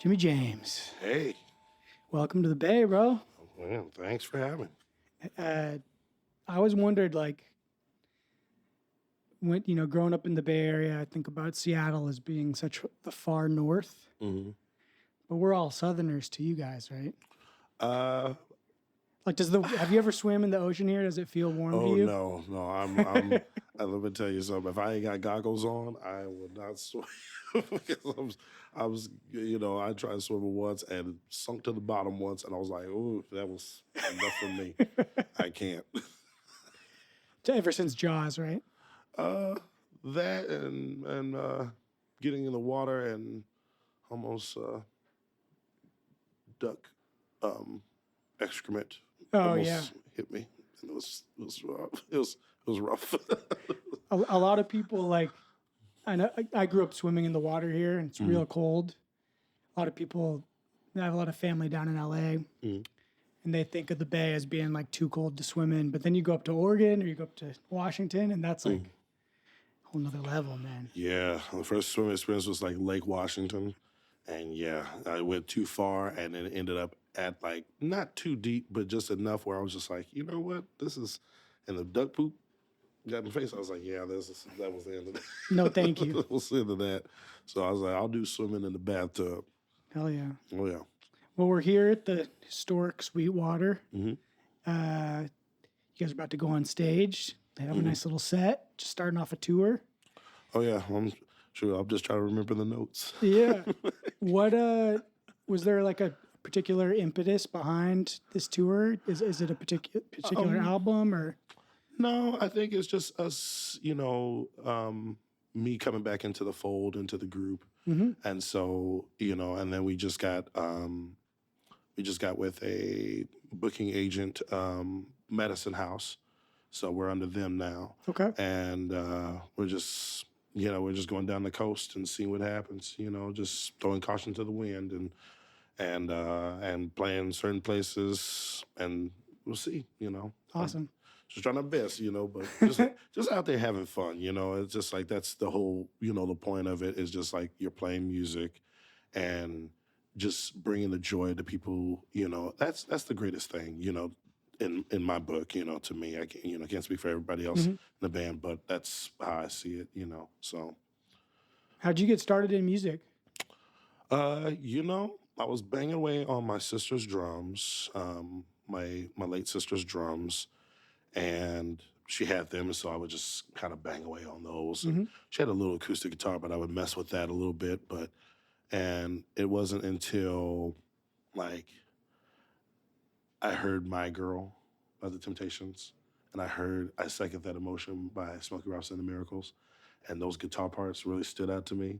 Jimmy James, Hey, welcome to the Bay, bro. well, thanks for having. I always wondered, growing up in the Bay Area, I think about Seattle as being such the far north, Mm-hmm. but we're all Southerners to you guys, right? Uh, Have you ever swam in the ocean here? Does it feel warm to oh you? no, let me tell you something. If I ain't got goggles on, I would not swim because I tried swimming once and sunk to the bottom once, and I was like, "Ooh, that was enough for me. I can't." Ever since Jaws, right? Uh, that and getting in the water and almost duck excrement Oh yeah. almost hit me, and it was rough. It was rough. A lot of people I know I grew up swimming in the water here, and it's real cold. A lot of people, I have a lot of family down in LA, and they think of the Bay as being like too cold to swim in. But then you go up to Oregon or you go up to Washington, and that's like a whole nother level, man. Yeah, the first swimming experience was like Lake Washington, and yeah, I went too far, and then ended up at like not too deep, but just enough where I was just like, you know what, this is, and the duck poop got in my face. I was like, yeah, that was the end of that. No, thank you. That was the end of that. So I was like, I'll do swimming in the bathtub. Hell yeah. Oh yeah. Well, we're here at the historic Sweetwater. Mm-hmm. You guys are about to go on stage. They have a nice little set, just starting off a tour. Oh yeah, I'm sure. I'll just try to remember the notes. Yeah. What was there like a particular impetus behind this tour? Is it a particular album or? No, I think it's just us, me coming back into the fold, into the group. And so, and then we just got with a booking agent, Medicine House. So we're under them now. Okay. And we're just going down the coast and seeing what happens, just throwing caution to the wind and playing certain places, and we'll see, Awesome. Just trying our best, but just out there having fun, It's just like that's the whole, the point of it is just like you're playing music and just bringing the joy to people. That's the greatest thing, in my book, to me. I can't speak for everybody else in the band, but that's how I see it, So, How'd you get started in music? I was banging away on my sister's drums, my late sister's drums, and she had them, so I would just kind of bang away on those. And she had a little acoustic guitar, but I would mess with that a little bit. And it wasn't until like I heard "My Girl" by the Temptations, and I Second That Emotion by Smokey Robinson and the Miracles, and those guitar parts really stood out to me.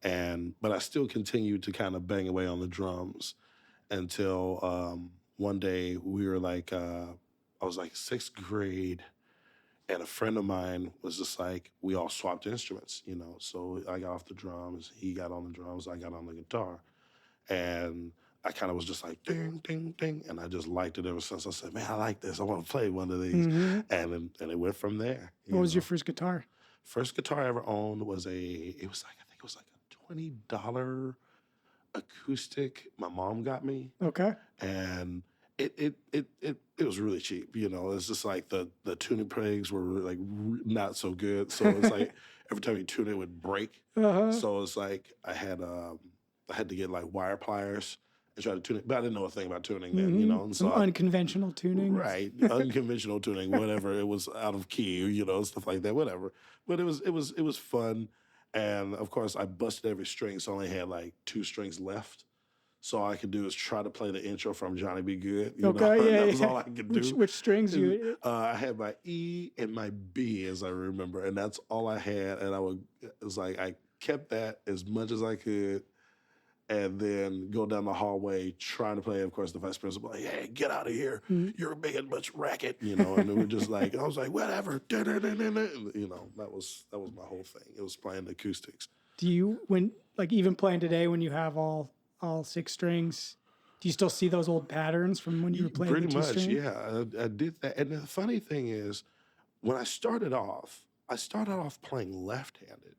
But I still continued to kind of bang away on the drums until one day we were like, I was like sixth grade, and a friend of mine was just like, we all swapped instruments, So I got off the drums, he got on the drums, I got on the guitar, and I kind of was just like ding, ding, ding, and I just liked it ever since. I said, man, I like this. I want to play one of these, and it went from there. What was your first guitar? First guitar I ever owned was I think it was like a $20 acoustic my mom got me. Okay. And it was really cheap, It's just like the tuning pegs were like not so good, so it's like every time you tune it would break. So it's like I had to get like wire pliers and try to tune it, but I didn't know a thing about tuning then, And so Some unconventional tuning. Right, unconventional tuning, whatever. It was out of key, stuff like that, whatever. But it was fun, and of course I busted every string, so I only had like 2 strings left. So all I could do is try to play the intro from Johnny Be Good. Okay, yeah, That was all I could do. Which strings you? I had my E and my B, as I remember, and that's all I had. And it was like I kept that as much as I could, and then go down the hallway trying to play. Of course, the vice principal like, "Hey, get out of here! You're making much racket," And it was just like I was like, "Whatever." That was my whole thing. It was playing the acoustics. Do you even playing today when you have all 6 strings? Do you still see those old patterns from when you were playing Pretty the much, T-string? yeah. I did that. And the funny thing is, when I started off playing left-handed,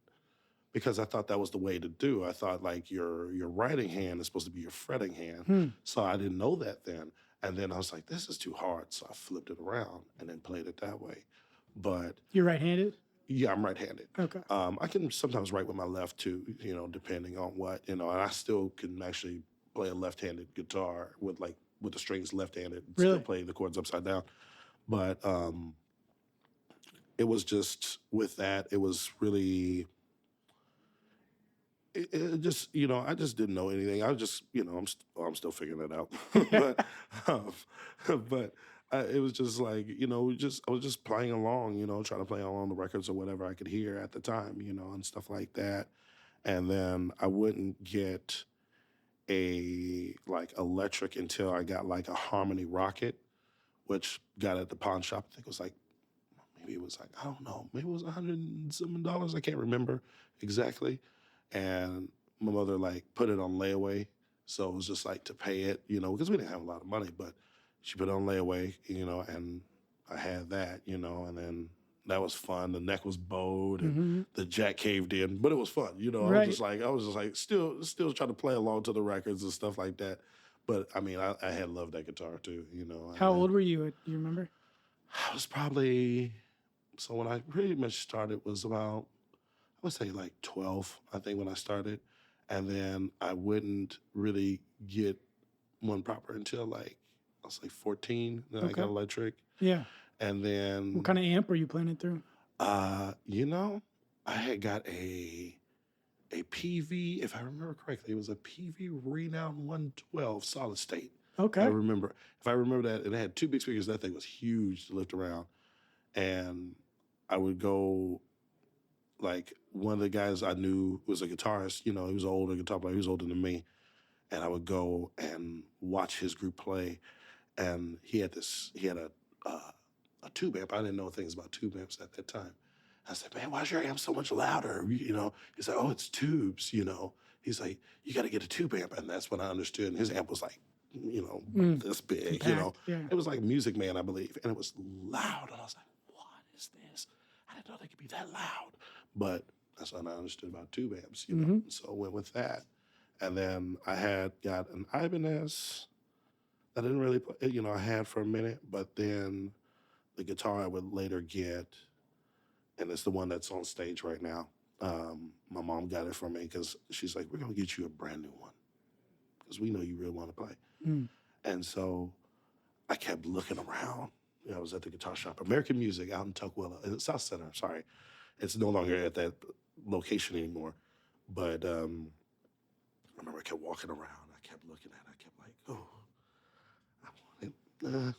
because I thought that was the way to do. I thought like your writing hand is supposed to be your fretting hand. So I didn't know that then. And then I was like, this is too hard. So I flipped it around and then played it that way. But You're right-handed? yeah, I'm right-handed. Okay. I can sometimes write with my left too, depending on what, and I still can actually play a left-handed guitar with the strings left-handed, and Really? still play the chords upside down. But it was just with that, it was really, it just, I just didn't know anything. I was just, I'm still figuring it out. but, um, but it was just like, I was just playing along, trying to play along the records or whatever I could hear at the time, and stuff like that. And then I wouldn't get a like electric until I got like a Harmony Rocket, which got at the pawn shop. I think it was like, maybe it was like, I don't know, maybe it was $100 and some. I can't remember exactly. And my mother like put it on layaway. So it was just like to pay it, because we didn't have a lot of money, but she put it on layaway, and I had that, and then that was fun. The neck was bowed and the jack caved in, but it was fun, Right. I was just like still trying to play along to the records and stuff like that. But I mean, I had loved that guitar too, How old were you? You remember? I was probably, so when I pretty much started was about, I would say like 12, I think, when I started. And then I wouldn't really get one proper until like, I was like 14, then I Okay. got electric. Yeah. And then, What kind of amp were you playing it through? I had got a PV, if I remember correctly, it was a PV Renown 112 solid state. Okay. If I remember that, and it had two big speakers. That thing was huge to lift around. And I would go, like, one of the guys I knew was a guitarist, he was an older guitar player, he was older than me. And I would go and watch his group play. And he had a tube amp. I didn't know things about tube amps at that time. I said, man, why is your amp so much louder? He's like, oh, it's tubes, He's like, you got to get a tube amp. And that's when I understood. And his amp was like, this big, Compact, yeah. It was like Music Man, I believe. And it was loud. And I was like, what is this? I didn't know they could be that loud. But that's when I understood about tube amps, So I went with that. And then I had got an Ibanez. I didn't really play, I had for a minute. But then the guitar I would later get, and it's the one that's on stage right now. My mom got it for me because she's like, we're going to get you a brand new one because we know you really want to play. And so I kept looking around. I was at the guitar shop, American Music, out in Tukwila, in South Center, sorry. It's no longer at that location anymore. But I remember I kept walking around. I kept looking at it. I kept like, oh, I want it.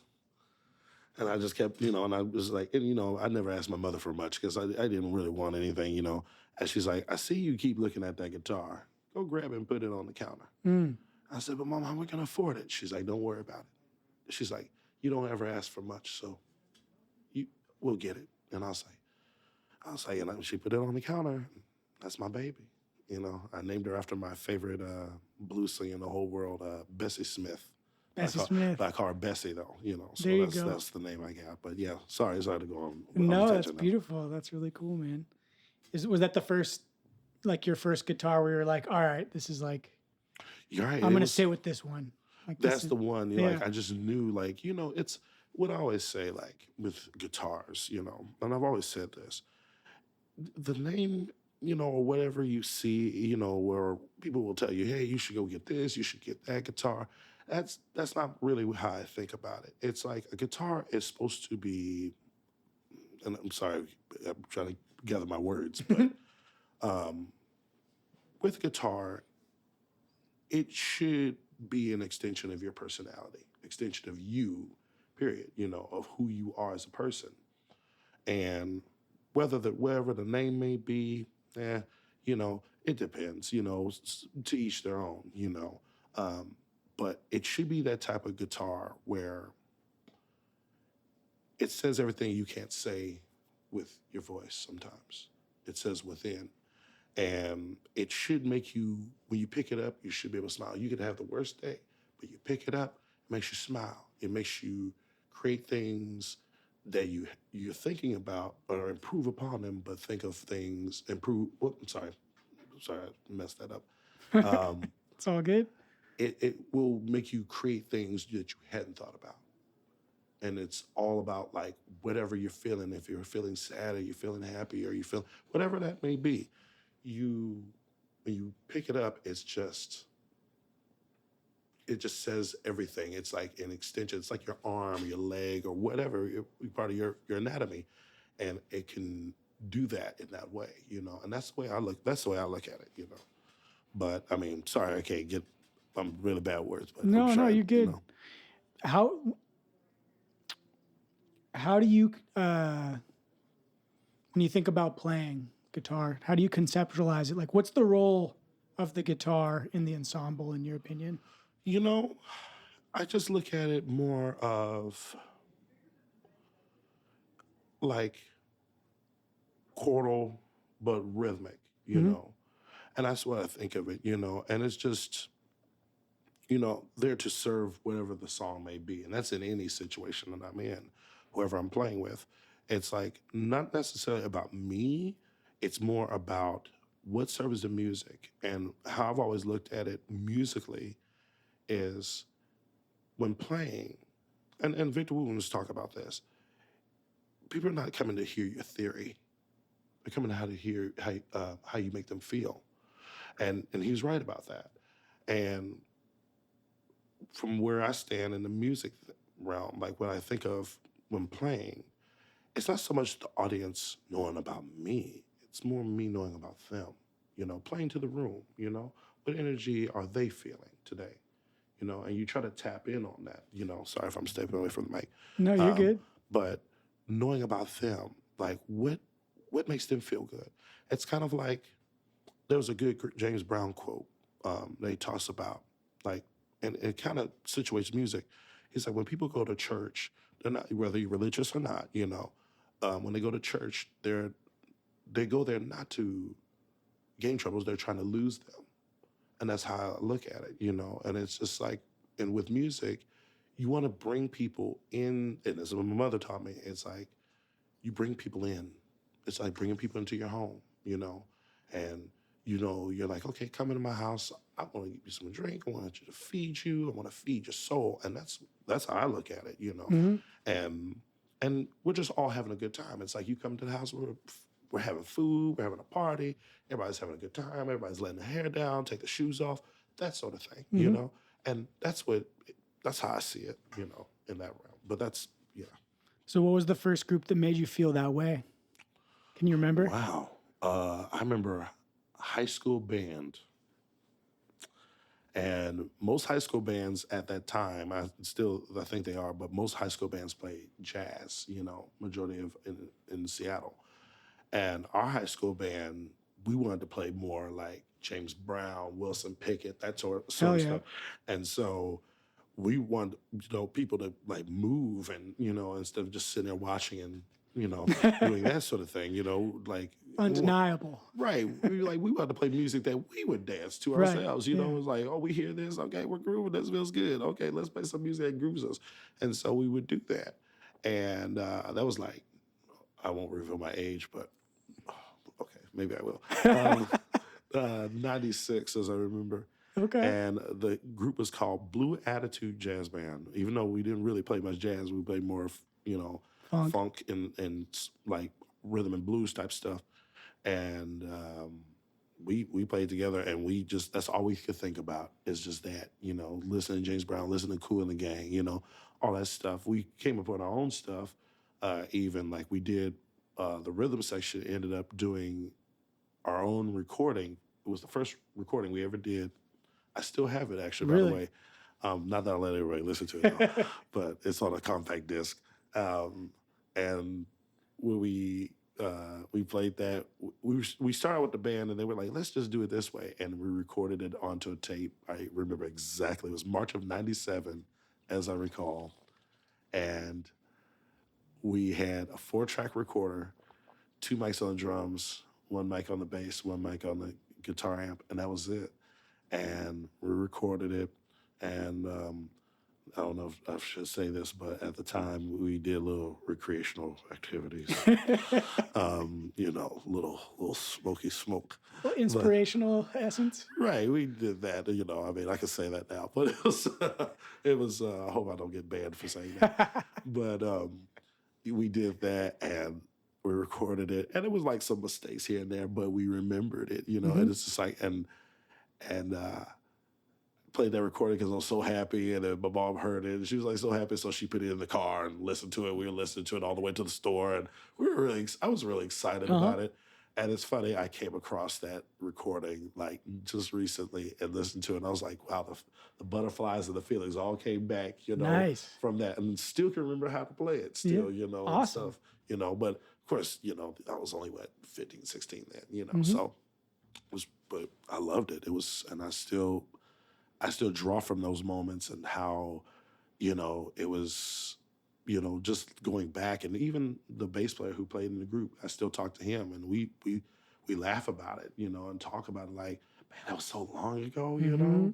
And I just kept, and I was like, and, I never asked my mother for much because I didn't really want anything, And she's like, I see you keep looking at that guitar. Go grab it and put it on the counter. I said, but Mom, how are we going to afford it? She's like, don't worry about it. She's like, you don't ever ask for much, so we'll get it. And I was like, and she put it on the counter. That's my baby. I named her after my favorite blues singer in the whole world, Bessie Smith. Smith. But I call her Bessie, though, So there you go. That's the name I got. But yeah, sorry to go on. No, that's beautiful. That's really cool, man. Was that the first, like your first guitar where you're like, all right, this is like, you're right, I'm going to sit with this one. Like that's the one. Yeah. Like I just knew, like, it's what I always say, like with guitars, and I've always said this, the name, or whatever you see, where people will tell you, hey, you should go get this, you should get that guitar. That's not really how I think about it. It's like a guitar is supposed to be, and I'm sorry, I'm trying to gather my words, but with guitar, it should be an extension of your personality, extension of you, period, of who you are as a person. And wherever the name may be, it depends, to each their own, but it should be that type of guitar where it says everything you can't say with your voice sometimes. It says within. And it should make you, when you pick it up, you should be able to smile. You could have the worst day, but you pick it up, it makes you smile. It makes you create things that you're thinking about or improve upon them, but think of things, sorry, I messed that up. It's all good. It will make you create things that you hadn't thought about. And it's all about like whatever you're feeling. If you're feeling sad or you're feeling happy or you feel whatever that may be, you when you pick it up, it just says everything. It's like an extension. It's like your arm, your leg, or whatever part of your anatomy, and it can do that in that way, And that's the way I look. That's the way I look at it, But I mean, sorry, I can't get. I'm really bad words, but I'm No, trying, you're good. How do you when you think about playing guitar, how do you conceptualize it? Like, what's the role of the guitar in the ensemble, in your opinion? I just look at it more of like chordal but rhythmic, and that's what I think of it, and it's just, there to serve whatever the song may be, and that's in any situation that I'm in, whoever I'm playing with. It's like not necessarily about me, it's more about what serves the music, and how I've always looked at it musically is when playing, and Victor Wooten's talk about this, people are not coming to hear your theory. They're coming to hear how you make them feel. And he's right about that. And from where I stand in the music realm, like what I think of when playing, it's not so much the audience knowing about me. It's more me knowing about them, playing to the room, what energy are they feeling today? And you try to tap in on that, sorry if I'm stepping away from the mic. No, you're good. But knowing about them, like what makes them feel good? It's kind of like, there was a good James Brown quote that he talks about, like, and it kind of situates music. He's like, when people go to church, they're not, whether you're religious or not, when they go to church, they go there not to gain troubles, they're trying to lose them. And that's how I look at it, and it's just like, and with music, you want to bring people in, and as my mother taught me, it's like, you bring people in. It's like bringing people into your home, and, you're like, okay, come into my house. I want to give you some drink. I want you to feed you. I want to feed your soul. And that's how I look at it, and we're just all having a good time. It's like you come to the house, we're having food, we're having a party, everybody's having a good time, everybody's letting their hair down, take the shoes off, that sort of thing, And that's how I see it, in that realm. But that's, yeah. So what was the first group that made you feel that way? Can you remember? Wow. I remember high school band. And most high school bands at that time, I think they are, but most high school bands play jazz, majority of in Seattle. And our high school band, we wanted to play more like James Brown, Wilson Pickett, that sort of stuff. And so we want, people to like move and, instead of just sitting there watching and, doing that sort of thing, like undeniable. Right. We wanted to play music that we would dance to ourselves. It was like, oh, we hear this, okay, we're grooving, this feels good. Okay, let's play some music that grooves us. And so we would do that. And that was like, I won't reveal my age, but okay, maybe I will. 96, as I remember. Okay. And the group was called Blue Attitude Jazz Band. Even though we didn't really play much jazz, we played more, funk and like rhythm and blues type stuff. And we played together, and that's all we could think about is just that, listening to James Brown, listening to Kool and the Gang, all that stuff. We came up with our own stuff, even like we did the rhythm section, ended up doing our own recording. It was the first recording we ever did. I still have it, actually, by the way. Not that I let everybody listen to it, though, but it's on a compact disc. And when we played that, we started with the band, and they were like, let's just do it this way. And we recorded it onto a tape. I remember exactly. It was March of 97, as I recall. And we had a 4-track recorder, 2 mics on the drums, 1 mic on the bass, 1 mic on the guitar amp, and that was it. And we recorded it, and I don't know if I should say this, but at the time we did little recreational activities. Little smoky smoke. Well, But inspirational essence. right, we did that. I mean, I can say that now, but it was. I hope I don't get banned for saying that. But we did that and we recorded it, and it was like some mistakes here and there, but we remembered it. And it's just like and played that recording because I was so happy, and then my mom heard it, and she was like so happy, so she put it in the car and listened to it. We were listening to it all the way to the store, and I was really excited about it. And it's funny, I came across that recording like just recently and listened to it, and I was like, wow, the butterflies and the feelings all came back, Nice. from that, and still can remember how to play it still, Yeah. and Awesome. stuff, but of course, I was only 15, 16 then, so but I loved it. It was, and I still draw from those moments and how, it was, just going back, and even the bass player who played in the group, I still talk to him, and we laugh about it, and talk about it like, man, that was so long ago,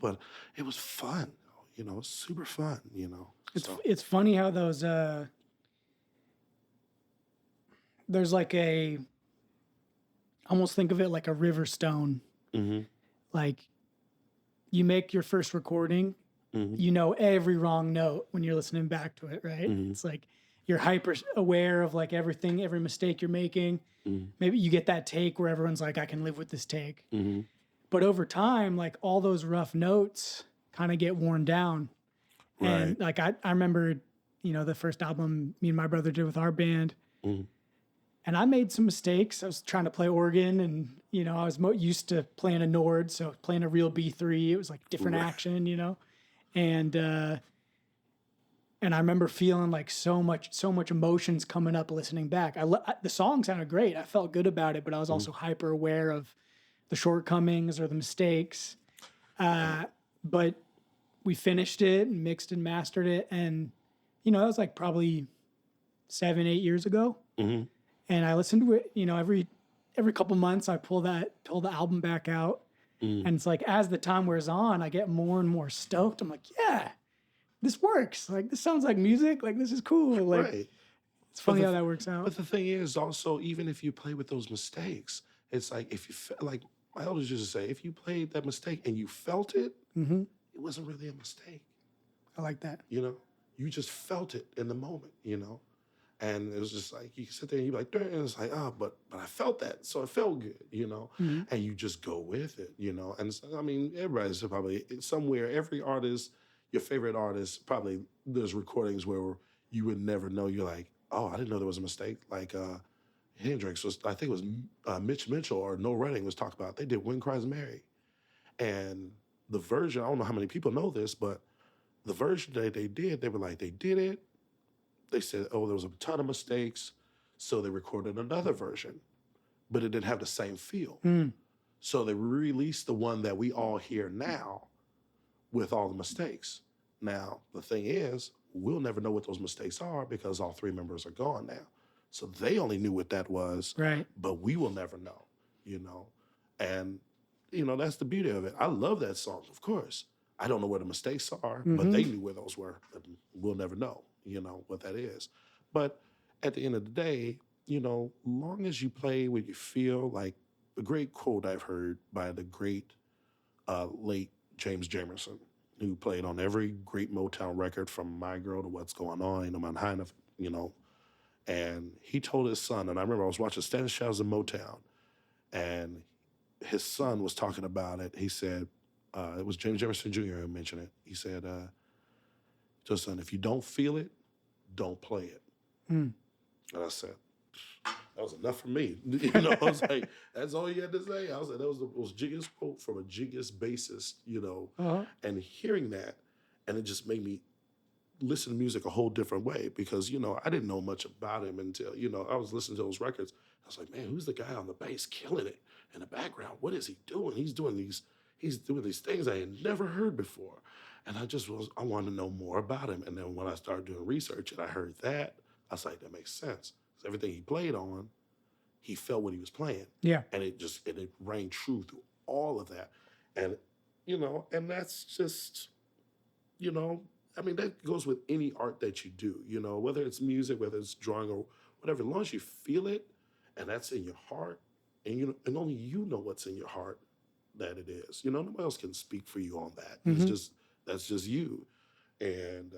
but it was fun, it's super fun, It's funny how those there's like almost think of it like a river stone. Like you make your first recording, you know every wrong note when you're listening back to it, right? It's like you're hyper aware of like everything, every mistake you're making. Maybe you get that take where everyone's like, I can live with this take. But over time, like all those rough notes kind of get worn down. Right. And like I remember, the first album me and my brother did with our band. And I made some mistakes. I was trying to play organ, and I was used to playing a Nord, so playing a real B3, it was like different action, and I remember feeling like so much emotions coming up listening back. The song sounded great. I felt good about it, but I was also hyper aware of the shortcomings or the mistakes. But we finished it and mixed and mastered it, and that was like probably 7-8 years ago. And I listened to it, every couple months I pull the album back out. And it's like, as the time wears on, I get more and more stoked. I'm like, yeah, this works. Like, this sounds like music. Like, this is cool. Like, Right. It's funny how that works out. But the thing is also, even if you play with those mistakes, it's like, if you like my elders used to say, if you played that mistake and you felt it, it wasn't really a mistake. I like that. You just felt it in the moment, And it was just like, you can sit there and you're like, and it's like, but I felt that, so it felt good, And you just go with it, And so, I mean, everybody's probably somewhere, every artist, your favorite artist, probably there's recordings where you would never know. You're like, oh, I didn't know there was a mistake. Like Hendrix was, I think it was Mitch Mitchell or No Redding was talking about, they did Wind Cries Mary. And the version, I don't know how many people know this, but the version that they did, they were like, they did it. They said, oh, there was a ton of mistakes, so they recorded another version, but it didn't have the same feel. So they released the one that we all hear now with all the mistakes. Now, the thing is, we'll never know what those mistakes are because all three members are gone now. So they only knew what that was, Right. but we will never know, And, that's the beauty of it. I love that song, of course. I don't know where the mistakes are, but they knew where those were, but we'll never know. What that is. But at the end of the day, long as you play what you feel, like a great quote I've heard by the great late James Jamerson, who played on every great Motown record from My Girl to What's Going On, Man High, and he told his son, and I remember I was watching Standing Shadows of Motown, and his son was talking about it. He said, it was James Jamerson Jr. who mentioned it. He said, to his son, if you don't feel it, don't play it. And I said, that was enough for me. I was like, that's all you had to say. I was like, that was the most jiggest quote from a jiggest bassist, and hearing that, and it just made me listen to music a whole different way because, I didn't know much about him until, I was listening to those records. I was like, man, who's the guy on the bass killing it in the background? What is he doing? He's doing these things I had never heard before. And I wanted to know more about him. And then when I started doing research and I heard that, I was like, that makes sense. Because everything he played on, he felt what he was playing. Yeah. And it rang true through all of that. And, and that's just, I mean, that goes with any art that you do, you know, whether it's music, whether it's drawing or whatever, as long as you feel it and that's in your heart, and you know, and only you know what's in your heart, that it is. You know, nobody else can speak for you on that. It's just, that's just you. And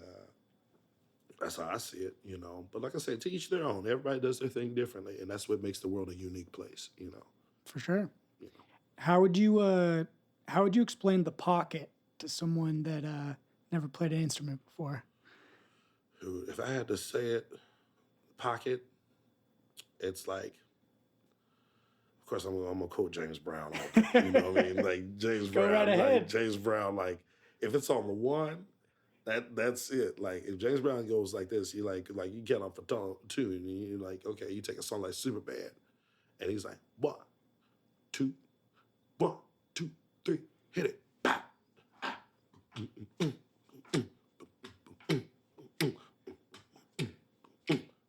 that's how I see it, you know. But like I said, to each their own. Everybody does their thing differently, and that's what makes the world a unique place, you know. For sure. You know. How would you explain the pocket to someone that never played an instrument before? If I had to say it, pocket, it's like, of course, I'm gonna quote James Brown all day. You know what I mean? Like James Go Brown, right like ahead. James Brown, like if it's on the one, that's it. Like if James Brown goes like this, you like you get off the two, and you're like, okay, you take a song like Superbad, and he's like 1, 2, 1, 2, 3, hit it. Bah.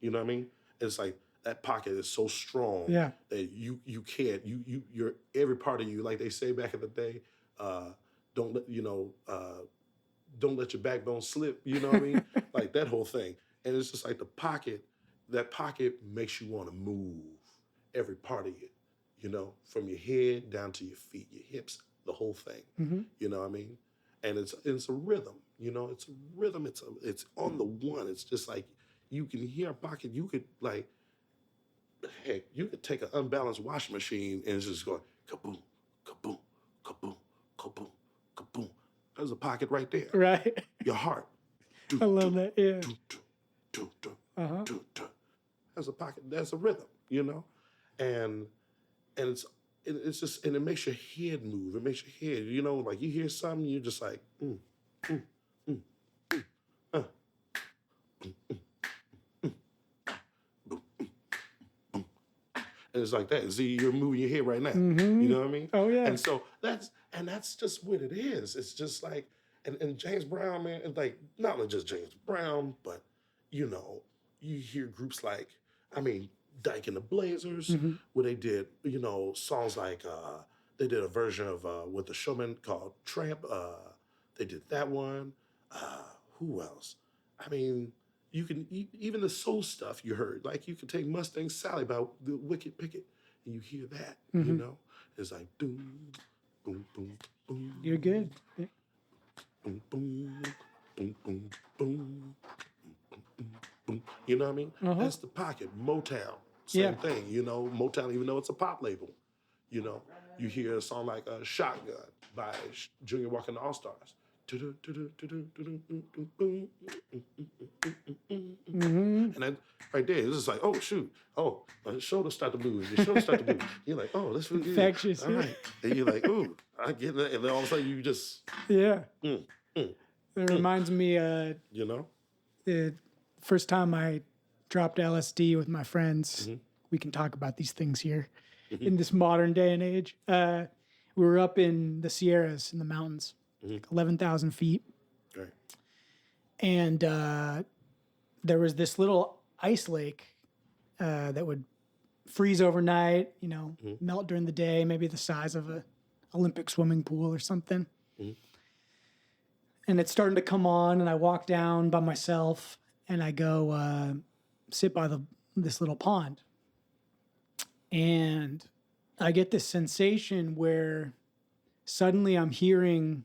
You know what I mean? It's like that pocket is so strong Yeah. that you can't you're every part of you, like they say back in the day, don't let don't let your backbone slip. You know what I mean? Like that whole thing. And it's just like the pocket. That pocket makes you want to move every part of you. You know, from your head down to your feet, your hips, the whole thing. You know what I mean? And it's a rhythm. You know, it's a rhythm. It's on the one. It's just like you can hear a pocket. You could like, heck, you could take an unbalanced washing machine and it's just going kaboom, kaboom, kaboom, kaboom, kaboom. There's a pocket right there. Right. Your heart. I love that. Yeah. There's a pocket. There's a rhythm. You know, and it's just, and it makes your head move. It makes your head. You know, like you hear something, you're just like, And it's like that. See, you're moving your head right now. You know what I mean? Oh yeah. And so that's just what it is. It's just like, and James Brown, man, and like not only just James Brown, but you know, you hear groups like, I mean, Dyke and the Blazers, where they did, you know, songs like they did a version of with the Showman called Tramp. They did that one. Who else? I mean, you can even the soul stuff you heard, like you could take Mustang Sally by the Wicked Picket, and you hear that, you know, it's like boom, boom, boom, boom. You're good. Yeah. Boom, boom, boom, boom, boom, boom, boom. You know what I mean? That's the pocket. Motown, same thing. You know, Motown, even though it's a pop label, you know, you hear a song like "Shotgun" by Junior Walker and the All Stars. And then right there, it's just like, oh shoot, oh, my shoulder start to move, your shoulder start to move. You're like, oh, this really Infectious. all right. And you're like, ooh, I get that. And then all of a sudden you just, Yeah. It reminds me, you know, the first time I dropped LSD with my friends. We can talk about these things here in this modern day and age. We were up in the Sierras in the mountains, like 11,000 feet. right. And there was this little ice lake that would freeze overnight, you know, melt during the day, maybe the size of a Olympic swimming pool or something. And it's starting to come on, and I walk down by myself, and I go sit by this little pond. And I get this sensation where suddenly I'm hearing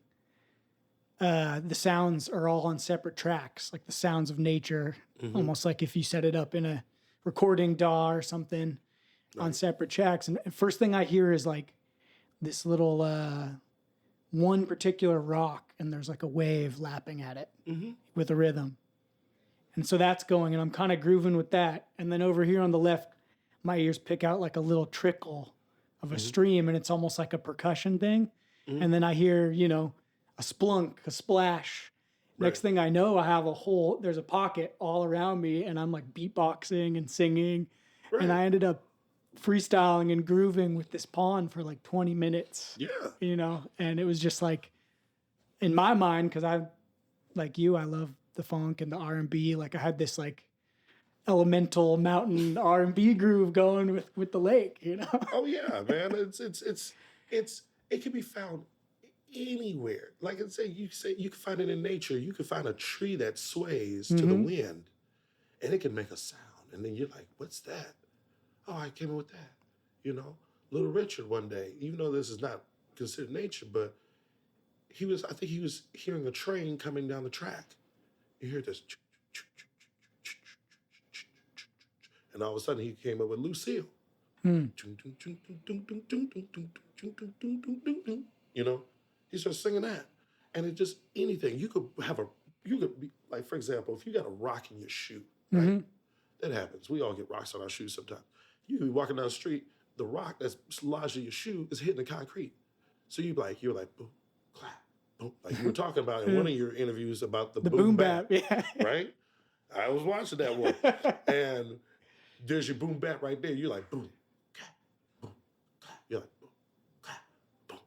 the sounds are all on separate tracks, like the sounds of nature, almost like if you set it up in a recording DAW or something on separate tracks. And first thing I hear is like this little one particular rock, and there's like a wave lapping at it with a rhythm. And so that's going, and I'm kind of grooving with that. And then over here on the left, my ears pick out like a little trickle of a stream, and it's almost like a percussion thing. And then I hear, you know, a splunk, a splash. Next thing I know, I have there's a pocket all around me, and I'm like beatboxing and singing. And I ended up freestyling and grooving with this pond for like 20 minutes. Yeah. You know, and it was just like, in my mind, because I, like you, I love the funk and the R&B. Like I had this like elemental mountain R&B groove going with the lake, you know? Oh yeah, man. It can be found anywhere. Like I say you can find it in nature. You can find a tree that sways to the wind, and it can make a sound. And then you're like, "What's that?" Oh, I came up with that. You know, Little Richard one day, even though this is not considered nature, but I think he was hearing a train coming down the track. You hear this, and all of a sudden he came up with Lucille. You know, he starts singing that, and it just anything you could be like, for example, if you got a rock in your shoe, right? That happens. We all get rocks on our shoes sometimes. You could be walking down the street, the rock that's lodged in your shoe is hitting the concrete. So you're like, boom, clap, boom. Like you were talking about in one of your interviews about the boom bap, yeah. right? I was watching that one. And there's your boom bap right there. You're like, boom, clap, boom, clap. You're like, boom, clap, boom,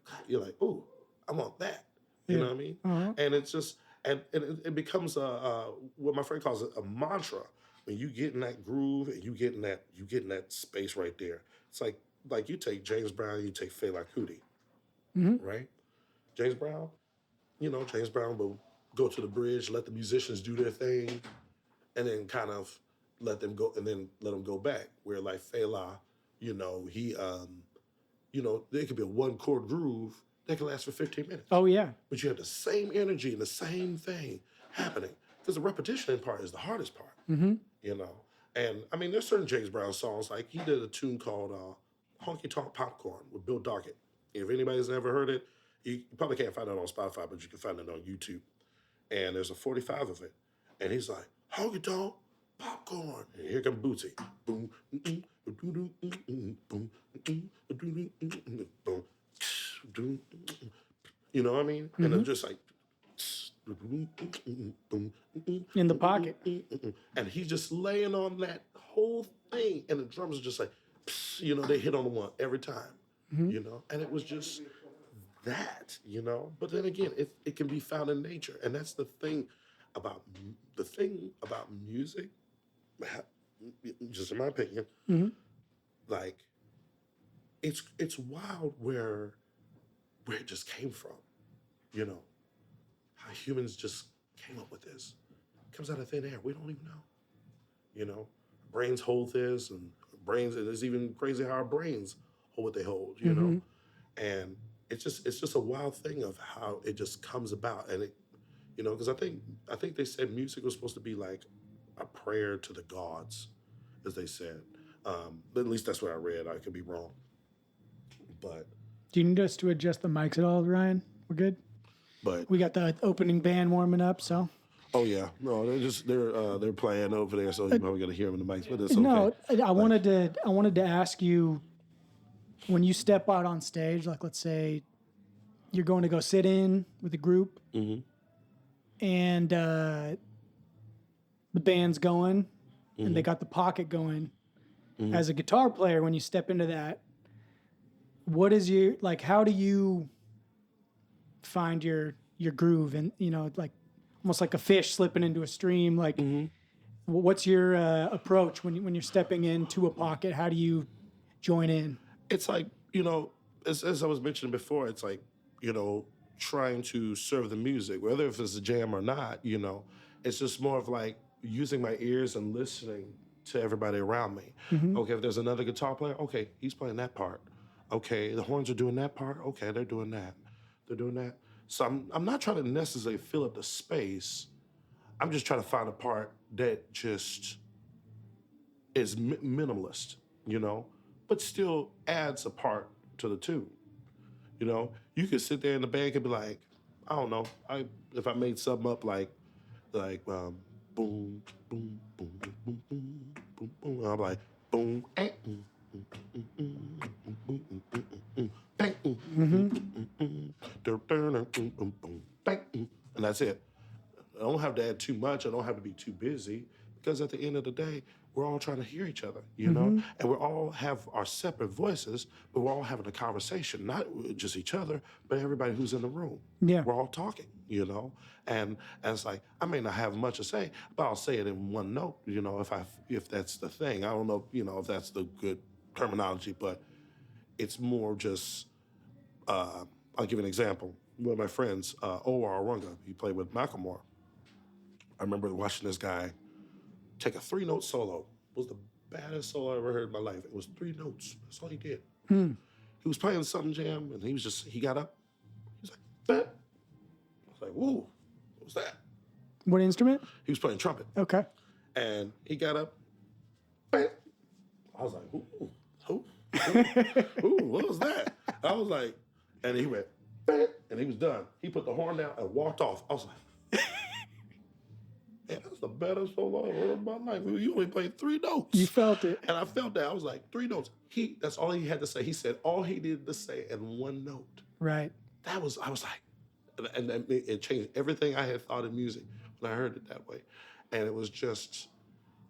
clap. You're like, ooh, I want that. You know what I mean? And it's just, and it becomes what my friend calls a mantra. When you get in that groove and you get in that space right there. It's like you take James Brown, you take Fela Kuti, right? James Brown, James Brown will go to the bridge, let the musicians do their thing, and then kind of let them go, and then let them go back. Where like Fela, he, there could be a one chord groove that can last for 15 minutes. Oh yeah. But you have the same energy and the same thing happening because the repetition part is the hardest part. And I mean, there's certain James Brown songs, like he did a tune called Honky Tonk Popcorn with Bill Doggett. If anybody's never heard it, you probably can't find it on Spotify, but you can find it on YouTube. And there's a 45 of it. And he's like, Honky Tonk Popcorn. And here comes Bootsy. Boom, boom, boom. You know what I mean? And they're just like, in the pocket. And he's just laying on that whole thing. And the drums are just like, they hit on the one every time, and it was just that, But then again, it can be found in nature. And that's the thing about music, just in my opinion, like it's wild where it just came from, how humans just came up with this. It comes out of thin air. We don't even know. Brains hold this, and it's even crazy how our brains hold what they hold, And it's just a wild thing of how it just comes about. And it, because I think they said music was supposed to be like a prayer to the gods, as they said. At least that's what I read. I could be wrong. But do you need us to adjust the mics at all, Ryan? We're good? But we got the opening band warming up, so. Oh yeah, no, they're playing over there, so you're probably gonna hear them in the mics, but it's okay. No, I wanted to ask you, when you step out on stage, like let's say you're going to go sit in with a group, and the band's going, and they got the pocket going. As a guitar player, when you step into that, what is your, like, how do you find your groove, and like almost like a fish slipping into a stream, like what's your approach when you're stepping into a pocket? How do you join in? It's like, as I was mentioning before, it's like, trying to serve the music, whether if it's a jam or not, it's just more of like using my ears and listening to everybody around me. Okay, if there's another guitar player, okay, he's playing that part. Okay, the horns are doing that part. Okay, they're doing that. They're doing that. So I'm not trying to necessarily fill up the space. I'm just trying to find a part that just is minimalist, but still adds a part to the tune. You could sit there and the band could be like, I don't know, if I made something up like boom, boom, boom, boom, boom, boom, boom, boom. I'm like boom, and that's it. I don't have to add too much. I don't have to be too busy, because at the end of the day, we're all trying to hear each other, and we all have our separate voices, but we're all having a conversation, not just each other, but everybody who's in the room. Yeah. We're all talking, and it's like, I may not have much to say, but I'll say it in one note, if that's the thing. I don't know, if that's the good terminology, but it's more just I'll give you an example. One of my friends, Owar Runga, he played with Macklemore. I remember watching this guy take a 3-note solo. It was the baddest solo I ever heard in my life. It was 3 notes. That's all he did. He was playing something jam, and he got up. He was like, that. I was like, whoa, what was that? What instrument? He was playing trumpet. Okay. And he got up. Bam. I was like, ooh, what was that? I was like, and he went, bam, and he was done. He put the horn down and walked off. I was like, man, that's the best solo I've heard in my life. You only played 3 notes. You felt it. And I felt that. I was like, 3 notes. That's all he had to say. He said all he needed to say in 1 note. Right. I was like, and it changed everything I had thought in music when I heard it that way. And it was just,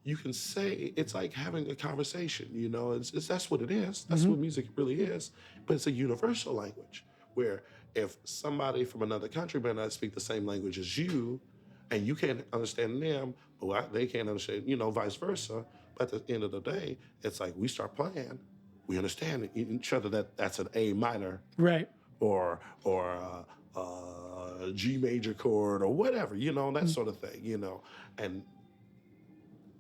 you can say, it's like having a conversation, you know, that's what it is. That's what music really is. But it's a universal language where if somebody from another country may not speak the same language as you, and you can't understand them, but they can't understand, you know, vice versa. But at the end of the day, it's like we start playing, we understand each other that's an A minor, right, or a G major chord or whatever, you know, that sort of thing, you know, and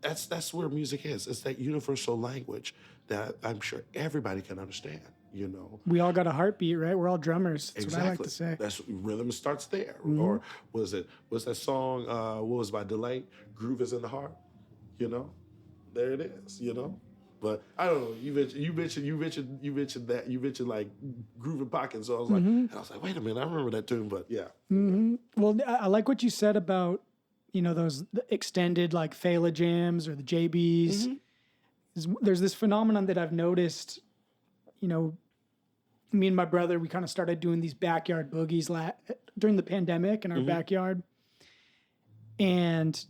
that's where music is. It's that universal language that I'm sure everybody can understand. You know, we all got a heartbeat, right? We're all drummers. That's exactly. what I like to say. That's rhythm starts there. Or was that song? What was by Delay? Groove is in the heart. You know, there it is. You know, but I don't know. You mentioned that. You mentioned like groove and pocket. So I was like, wait a minute, I remember that tune. But yeah. Well, I like what you said about, you know, those extended like Fela jams or the JBs. There's this phenomenon that I've noticed. You know, me and my brother, we kind of started doing these backyard boogies during the pandemic in our backyard. And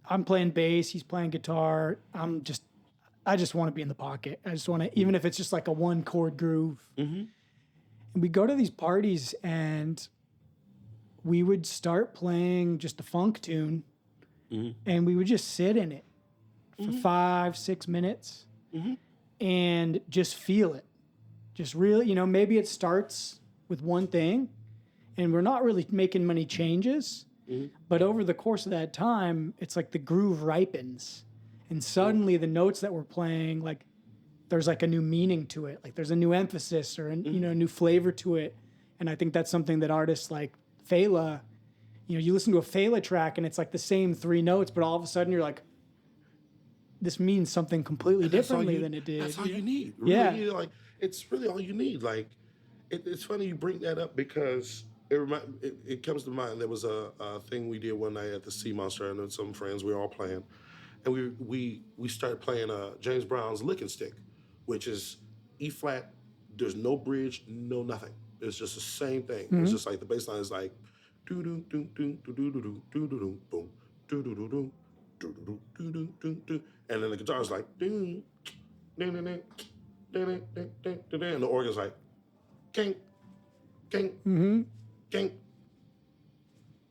I'm playing bass, he's playing guitar. I just want to be in the pocket. I just want to, even if it's just like a 1-chord groove. And we go to these parties and we would start playing just a funk tune and we would just sit in it for 5-6 minutes. And just feel it. Just really, you know, maybe it starts with one thing and we're not really making many changes, but over the course of that time, it's like the groove ripens and suddenly the notes that we're playing, like there's like a new meaning to it. Like there's a new emphasis or, you know, a new flavor to it. And I think that's something that artists like Fela, you know, you listen to a Fela track and it's like the same 3 notes, but all of a sudden you're like, this means something completely differently than it did. That's all you need. Really, like it's really all you need. Like it's funny you bring that up because it comes to mind. There was a thing we did one night at the Sea Monster, and some friends we were all playing, and we started playing James Brown's Lick and Stick, which is E flat. There's no bridge, no nothing. It's just the same thing. It's just like the bass line is like do do do do do do do do do do boom do do do do. And then the guitar's like, and the organ's like, king, king, king,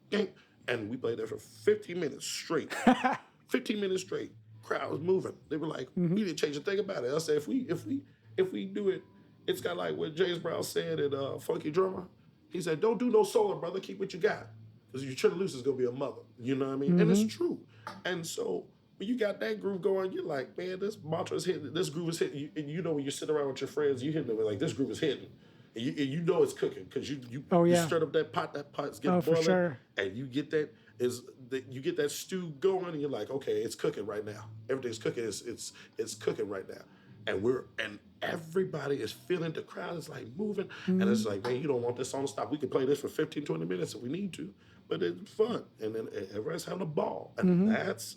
king. And we played that for 15 minutes straight. 15 minutes straight. Crowd was moving. They were like, we didn't change a thing about it. I said, if we do it, it's got like what James Brown said in Funky Drummer. He said, don't do no solo, brother. Keep what you got. Because you turn loose, it's going to be a mother. You know what I mean? And it's true. And so when you got that groove going, you're like, man, this mantra is hitting. This groove is hitting. And you know when you sit around with your friends, you hitting it with like, this groove is hitting. And you know it's cooking because you stirred up that pot's getting boiling. For sure. And you get that stew going and you're like, okay, it's cooking right now. Everything's cooking. It's cooking right now. And everybody is feeling, the crowd is like moving. And it's like, man, you don't want this song to stop. We can play this for 15, 20 minutes if we need to. But it's fun. And then everybody's having a ball. And that's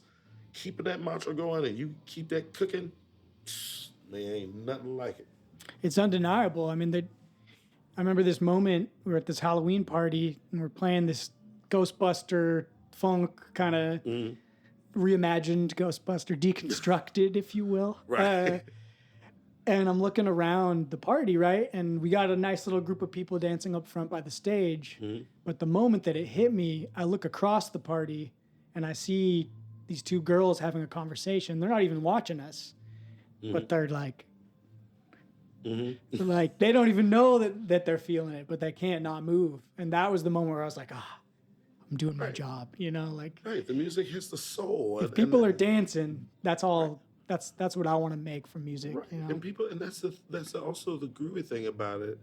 keeping that mantra going and you keep that cooking. Man, ain't nothing like it. It's undeniable. I mean, I remember this moment, we were at this Halloween party and we're playing this Ghostbuster funk kind of reimagined Ghostbuster, deconstructed, if you will. Right. And I'm looking around the party, right? And we got a nice little group of people dancing up front by the stage. But the moment that it hit me, I look across the party and I see these 2 girls having a conversation. They're not even watching us, but they're like, Mm-hmm. Like they don't even know that they're feeling it, but they can't not move. And that was the moment where I was like, I'm doing my Right. job, like Right. The music hits the soul. if people are dancing, that's all that's what I want to make from music, Right. And people, and that's also the groovy thing about it.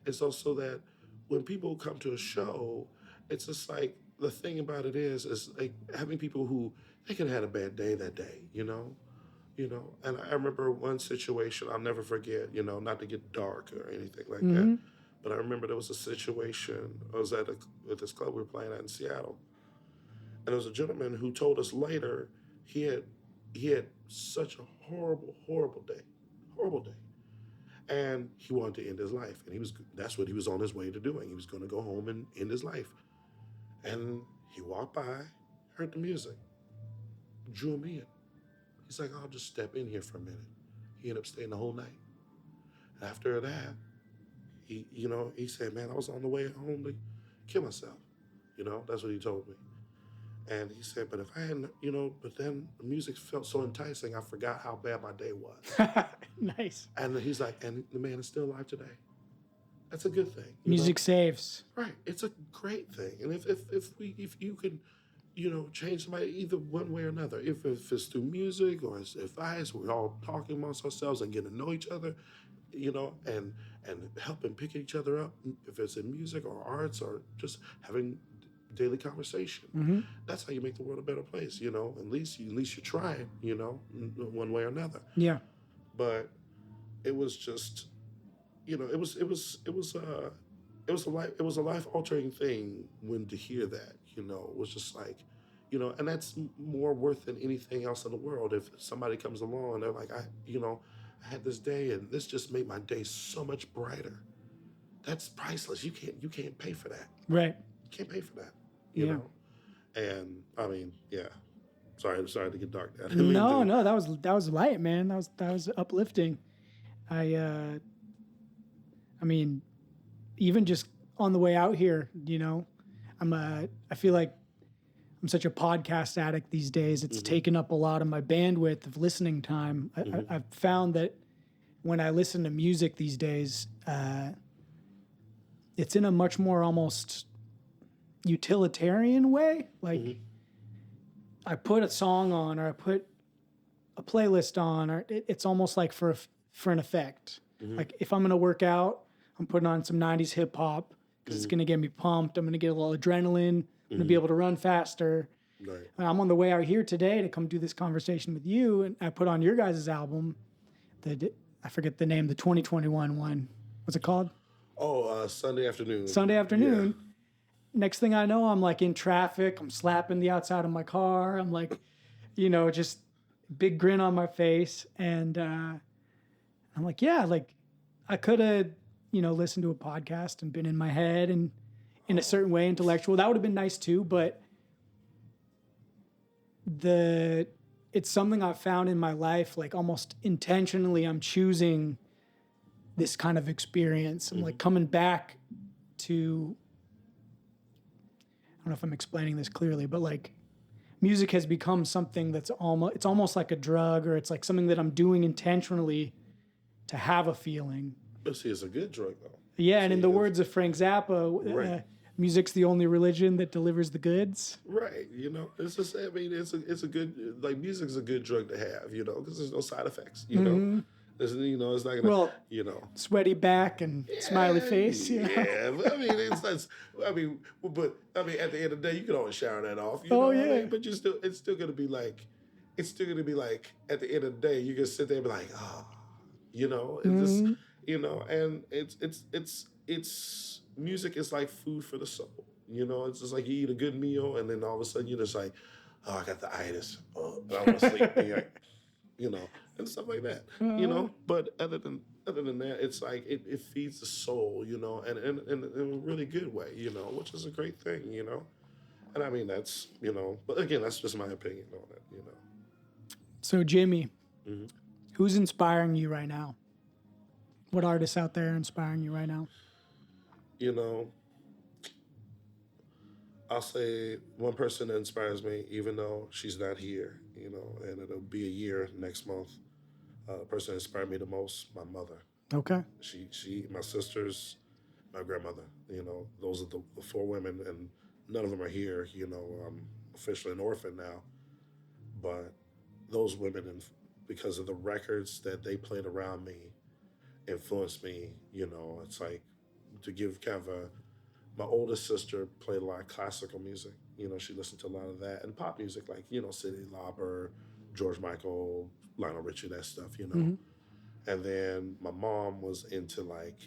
It's also that when people come to a show, it's just like the thing about it is like having people who they could have had a bad day that day, And I remember one situation I'll never forget, not to get dark or anything like that, but I remember there was a situation. I was at this club we were playing at in Seattle, and there was a gentleman who told us later he had he had such a horrible day, and he wanted to end his life, and that's what he was on his way to doing. He was going to go home and end his life, and he walked by, heard the music, drew him in. He's like, I'll just step in here for a minute. He ended up staying the whole night. And after that, he said, man, I was on the way home to kill myself. That's what he told me. And he said, but if I hadn't, but then the music felt so enticing, I forgot how bad my day was. Nice. And he's like, and the man is still alive today. That's a good thing. Music saves. Right. It's a great thing. And if you can, change somebody either one way or another, if it's through music or it's advice, we're all talking amongst ourselves and getting to know each other, and helping pick each other up, if it's in music or arts or just having daily conversation. That's how you make the world a better place. At least you try it. One way or another. Yeah. But it was just, it was a life altering thing when to hear that. It was just like, and that's more worth than anything else in the world. If somebody comes along and they're like, I had this day and this just made my day so much brighter. That's priceless. You can't pay for that. Right. You can't pay for that. You know? And I mean, yeah. Sorry to get dark. No, that was light, man. That was uplifting. I mean, even just on the way out here, I feel like I'm such a podcast addict these days. It's taken up a lot of my bandwidth of listening time. I've found that when I listen to music these days, it's in a much more almost utilitarian way. Like I put a song on or I put a playlist on, or it's almost like for an effect. Like if I'm going to work out, I'm putting on some 90s hip hop because it's going to get me pumped. I'm going to get a little adrenaline. I'm going to be able to run faster. Right. And I'm on the way out here today to come do this conversation with you, and I put on your guys' album. I forget the name, the 2021 one. What's it called? Oh, Sunday Afternoon. Sunday Afternoon. Yeah. Next thing I know, I'm like in traffic. I'm slapping the outside of my car. I'm like, just big grin on my face. And I'm like, yeah, like I could have, listened to a podcast and been in my head and in a certain way intellectual. That would have been nice too. But it's something I've found in my life, like almost intentionally, I'm choosing this kind of experience. I'm like coming back to, I don't know if I'm explaining this clearly, but like music has become something that's it's almost like a drug, or it's like something that I'm doing intentionally to have a feeling. But see, it's a good drug though. Yeah, and in the words of Frank Zappa, music's the only religion that delivers the goods. Right. It's just, I mean, it's a good, like music's a good drug to have, because there's no side effects, There's, it's not gonna, sweaty back and smiley face. Yeah, but I mean, but at the end of the day, you can always shower that off. Oh, yeah. I mean? But it's still gonna be like, at the end of the day, you can sit there and be like, just, and it's music is like food for the soul. It's just like you eat a good meal and then all of a sudden you're just like, oh, I got the itis. Oh, I want to sleep. And stuff like that. But other than that, it's like it feeds the soul, and in a really good way, which is a great thing, And I mean that's, but again, that's just my opinion on it, So Jimmy, who's inspiring you right now? What artists out there are inspiring you right now? I'll say one person that inspires me, even though she's not here, and it'll be a year next month. The person that inspired me the most, my mother. Okay. My sisters, my grandmother. Those are the four women, and none of them are here. I'm officially an orphan now, but those women, and because of the records that they played around me, influenced me. It's like to give kind of my oldest sister played a lot of classical music. She listened to a lot of that and pop music, like Cyndi Lauper, George Michael, Lionel Richie, that stuff. Mm-hmm. And then my mom was into like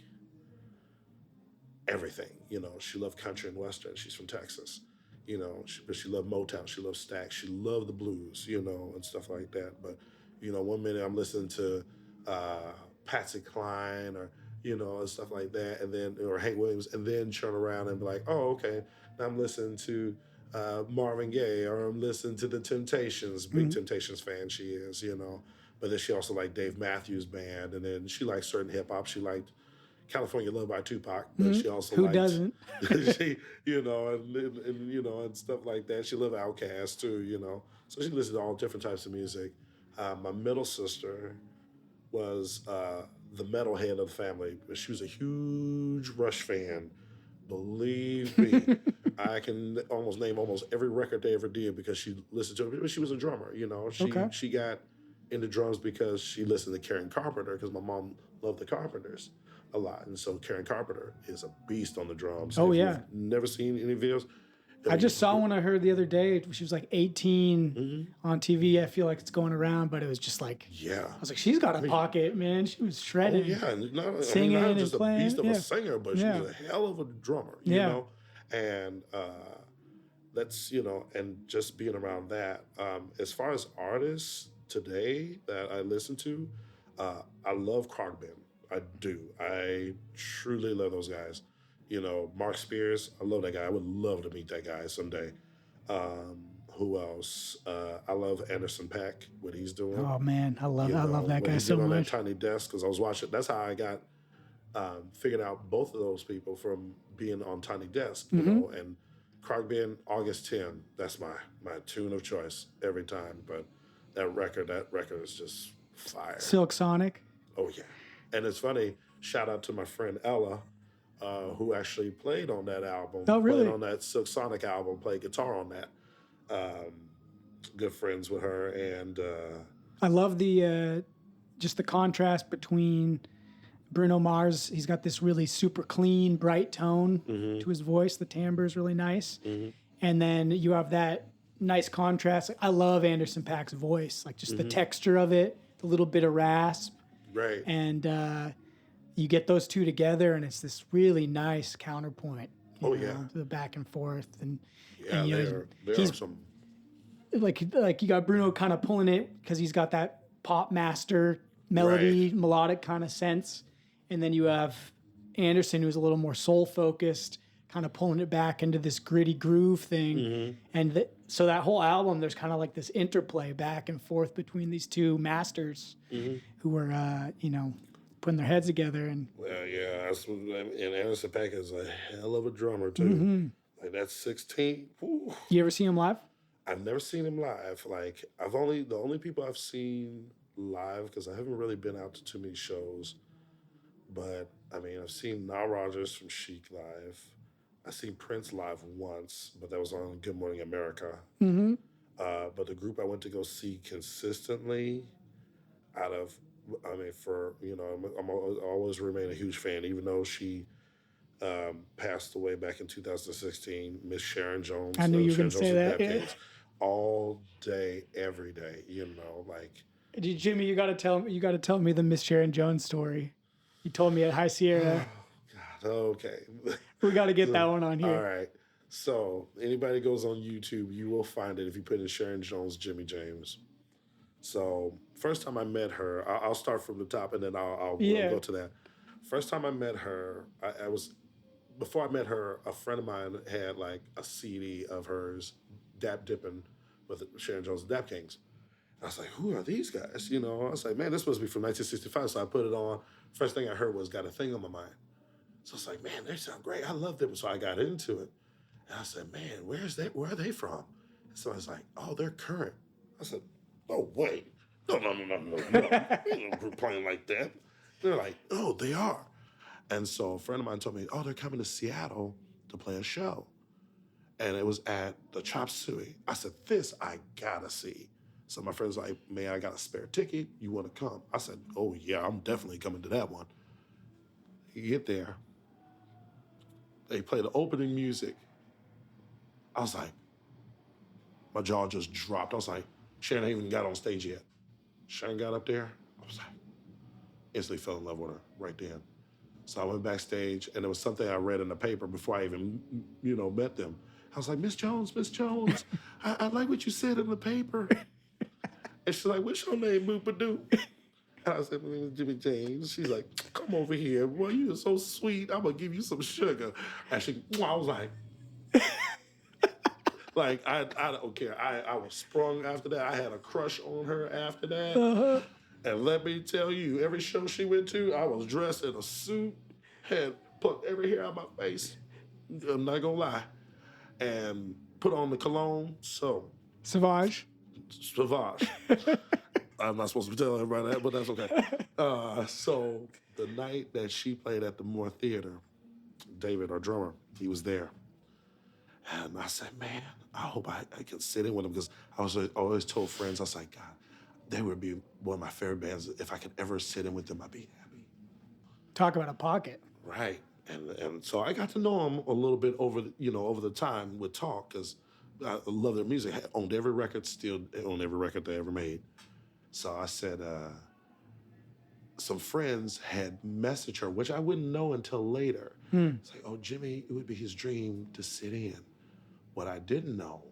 everything. She loved country and western. She's from Texas. But she loved Motown. She loved Stax. She loved the blues. And stuff like that. But one minute I'm listening to Patsy Cline or and stuff like that, and then or Hank Williams, and then turn around and be like, oh, okay, now I'm listening to Marvin Gaye, or I'm listening to the Temptations. Big Temptations fan she is. But then she also liked Dave Matthews Band, and then she liked certain hip hop. She liked California Love by Tupac, but she also Who liked, doesn't? she, and stuff like that. She loved Outkast too, so she listened to all different types of music. My middle sister was the metalhead of the family. She was a huge Rush fan. Believe me, I can almost name almost every record they ever did because she listened to it. But she was a drummer, She got into drums because she listened to Karen Carpenter because my mom loved the Carpenters a lot. And so Karen Carpenter is a beast on the drums. Oh, if yeah. you've never seen any videos, I just saw one I heard the other day. She was like 18 on TV. I feel like it's going around, but it was just like, yeah. I was like, she's got a pocket, man. She was shredded. Oh, yeah. And singing not and just playing. a beast of a singer, but she was a hell of a drummer, you know? And that's, and just being around that. As far as artists today that I listen to, I love Krogbin. I do. I truly love those guys. Mark Spears, I love that guy. I would love to meet that guy someday. Who else? I love Anderson .Paak, what he's doing. Oh man, I love that guy so on much. that Tiny Desk, because I was watching. That's how I got figured out both of those people from being on Tiny Desk, And Krogbin, August 10. That's my tune of choice every time. But that record is just fire. Silk Sonic. Oh yeah, and it's funny. Shout out to my friend Ella. Who actually played on that album. Oh, really? Played on that Silk Sonic album, played guitar on that. Good friends with her. And I love the just the contrast between Bruno Mars. He's got this really super clean, bright tone to his voice. The timbre is really nice. And then you have that nice contrast. I love Anderson .Paak's voice, like just the texture of it, the little bit of rasp. Right. And you get those two together, and it's this really nice counterpoint. You know, the back and forth, and there are some like you got Bruno kind of pulling it because he's got that pop master melody, melodic kind of sense, and then you have Anderson, who's a little more soul focused, kind of pulling it back into this gritty groove thing, and so that whole album, there's kind of like this interplay back and forth between these two masters who were, putting their heads together. And well, yeah, and Anderson .Paak is a hell of a drummer too. Like that's 16. Whew. You ever see him live? I've never seen him live. Like the only people I've seen live, because I haven't really been out to too many shows. But I mean, I've seen Nile Rodgers from Chic live. I've seen Prince live once, but that was on Good Morning America. But the group I went to go see consistently, I'm always remain a huge fan, even though she passed away back in 2016. Miss Sharon Jones. I knew you were going to say that. Dap Kings, all day, every day. Like. Jimmy, you got to tell me the Miss Sharon Jones story. You told me at High Sierra. Oh, God. Okay. We got to get that one on here. All right. So anybody goes on YouTube, you will find it if you put in Sharon Jones, Jimmy James. So first time I met her, I'll start from the top and then I'll go to that. First time I met her, before I met her, a friend of mine had like a CD of hers, Dap Dipping with Sharon Jones, Dap Kings. And I was like, who are these guys? I was like, man, this must be from 1965. So I put it on. First thing I heard was Got a Thing on My Mind. So I was like, man, they sound great. I love them. So I got into it. And I said, man, where are they from? And so I was like, oh, they're current. I said, oh, wait. No. We ain't no group playing like that. They're like, oh, they are. And so a friend of mine told me, oh, they're coming to Seattle to play a show. And it was at the Chop Suey. I said, this I gotta see. So my friend's like, man, I got a spare ticket. You wanna come? I said, oh yeah, I'm definitely coming to that one. You get there, they play the opening music. I was like, my jaw just dropped. I was like, Sharon ain't even got on stage yet. Sharon got up there. I was like, instantly fell in love with her right then. So I went backstage, and there was something I read in the paper before I even, met them. I was like, Miss Jones, I like what you said in the paper. And she's like, what's your name, Boopadoo? And I said, my name is Jimmy James. She's like, come over here. Boy, you are so sweet. I'm going to give you some sugar. And I was like, I don't care. I was sprung after that. I had a crush on her after that. Uh-huh. And let me tell you, every show she went to, I was dressed in a suit, had plucked every hair out of my face. I'm not gonna lie. And put on the cologne. So, Sauvage. I'm not supposed to be telling everybody that, but that's okay. So the night that she played at the Moore Theater, David, our drummer, he was there. And I said, man, I hope I can sit in with him, because I always told friends, I was like, God, they would be one of my favorite bands. If I could ever sit in with them, I'd be happy. Talk about a pocket. Right. And so I got to know them a little bit over the time with Talk, because I love their music. I owned every record, still own every record they ever made. So I said, some friends had messaged her, which I wouldn't know until later. It's like, oh, Jimmy, it would be his dream to sit in. What I didn't know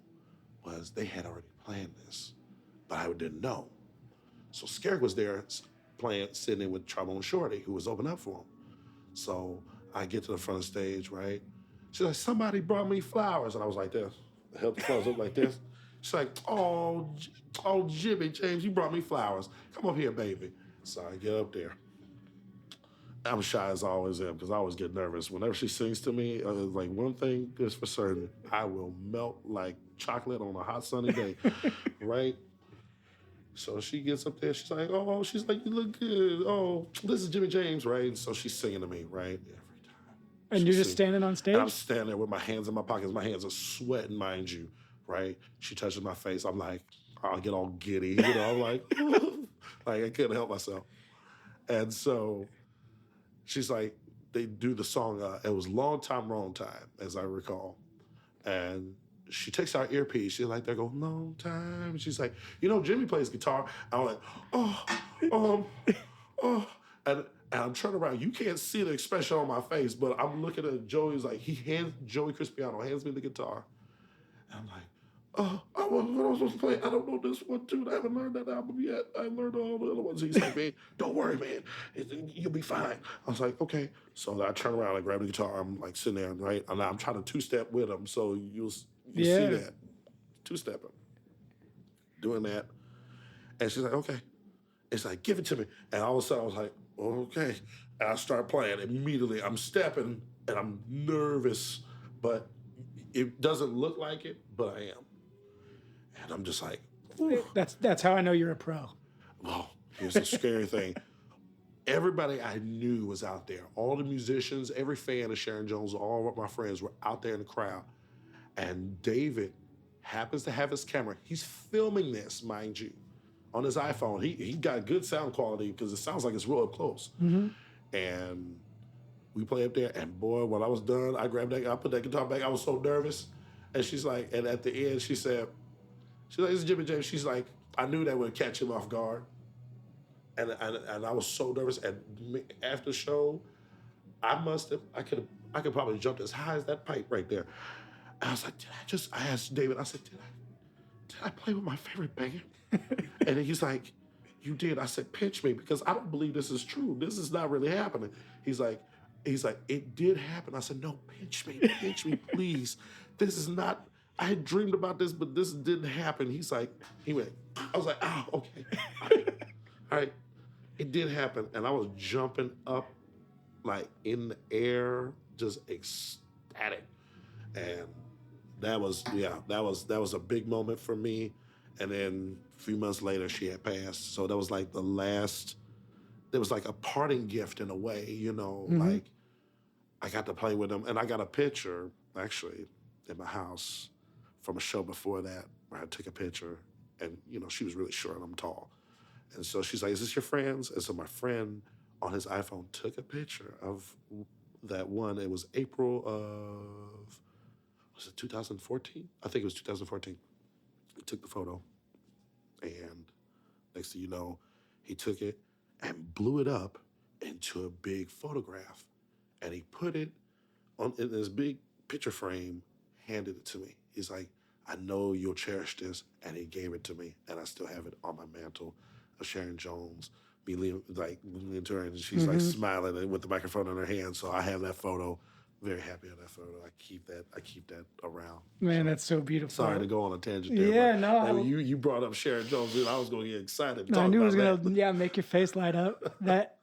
was they had already planned this, but I didn't know. So Skerritt was there sitting in with Trombone Shorty, who was opening up for him. So I get to the front of the stage, right? She's like, somebody brought me flowers. And I was like this. I held the flowers up like this. She's like, oh, Jimmy James, you brought me flowers. Come up here, baby. So I get up there. I'm shy as I always am, because I always get nervous. Whenever she sings to me, like, one thing is for certain, I will melt like chocolate on a hot sunny day, right? So she gets up there, she's like, you look good. Oh, this is Jimmy James, right? And so she's singing to me, right? Every time. And you're just standing on stage? And I'm standing there with my hands in my pockets. My hands are sweating, mind you, right? She touches my face. I'm like, I get all giddy. I'm like, like I couldn't help myself. And so she's like, they do the song, it was Long Time, Wrong Time, as I recall. And she takes out earpiece. She's like, they go, long time. She's like, Jimmy plays guitar. I'm like, oh. And I'm turning around. You can't see the expression on my face, but I'm looking at Joey. He's like, Joey Crispiano hands me the guitar. And I'm like, what am I supposed to play? I don't know this one, too. I haven't learned that album yet. I learned all the other ones. He's like, man, don't worry, man. You'll be fine. I was like, okay. So I turn around, I grab the guitar. I'm like sitting there, right? And I'm trying to two-step with him. So you see that. Two-stepping. Doing that. And she's like, okay. It's like, give it to me. And all of a sudden, I was like, okay. And I start playing. Immediately, I'm stepping, and I'm nervous. But it doesn't look like it, but I am. And I'm just like, ooh. That's how I know you're a pro. Well, here's the scary thing. Everybody I knew was out there. All the musicians, every fan of Sharon Jones, all of my friends were out there in the crowd. And David happens to have his camera. He's filming this, mind you, on his iPhone. He got good sound quality, because it sounds like it's real up close. Mm-hmm. And we play up there, and boy, when I was done, I put that guitar back. I was so nervous. And she's like, and at the end, she's like, this is Jimmy James. She's like, I knew that would catch him off guard. And I was so nervous. And after the show, I could probably jumped as high as that pipe right there. And I was like, I asked David, I said, did I play with my favorite band? And he's like, you did. I said, pinch me, because I don't believe this is true. This is not really happening. He's like, it did happen. I said, no, pinch me, please. This is not, I had dreamed about this, but this didn't happen. He went, I was like, oh, okay. All right. It did happen. And I was jumping up, like, in the air, just ecstatic. And that was a big moment for me. And then a few months later, she had passed. So that was like the last it was like a parting gift in a way, Mm-hmm. like I got to play with him. And I got a picture, actually, in my house from a show before that where I took a picture. And, she was really short and I'm tall. And so she's like, is this your friends? And so my friend on his iPhone took a picture of that one. It was April of, was it 2014? I think it was 2014. He took the photo. And next thing you know, he took it and blew it up into a big photograph. And he put it in this big picture frame, handed it to me. He's like, I know you'll cherish this. And he gave it to me. And I still have it on my mantle of Sharon Jones. Me leaning to her and she's like smiling with the microphone in her hand. So I have that photo. Very happy on that photo. I keep that around. Man, that's so beautiful. Sorry to go on a tangent there. Yeah, but no. You brought up Sharon Jones, and I was going to get excited. I knew it was going to make your face light up. That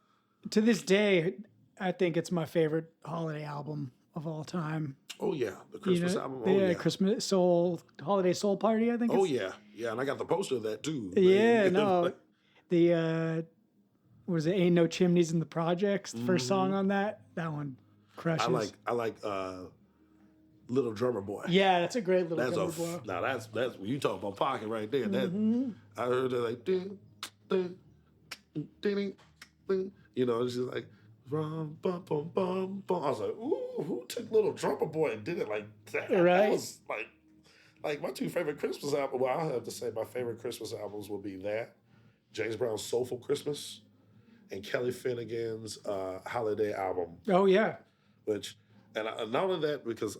to this day, I think it's my favorite holiday album of all time. Oh yeah, the Christmas album. Oh yeah, Christmas Holiday Soul Party. I think. Oh yeah, and I got the poster of that too. Yeah, no, the was it Ain't No Chimneys in the Projects? The first song on that one crushes. I like Little Drummer Boy. Yeah, that's a great Little Drummer Boy. Now that's when you talk about pocket right there. That I heard it like ding, ding, ding, ding, ding. It's just like bum bum bum bum bum. I was like, ooh, who took Little Drummer Boy and did it like that? Right. That was like my two favorite Christmas albums. Well, I have to say my favorite Christmas albums will be that James Brown's Soulful Christmas and Kelly Finnegan's Holiday album. Oh yeah. And not only that, because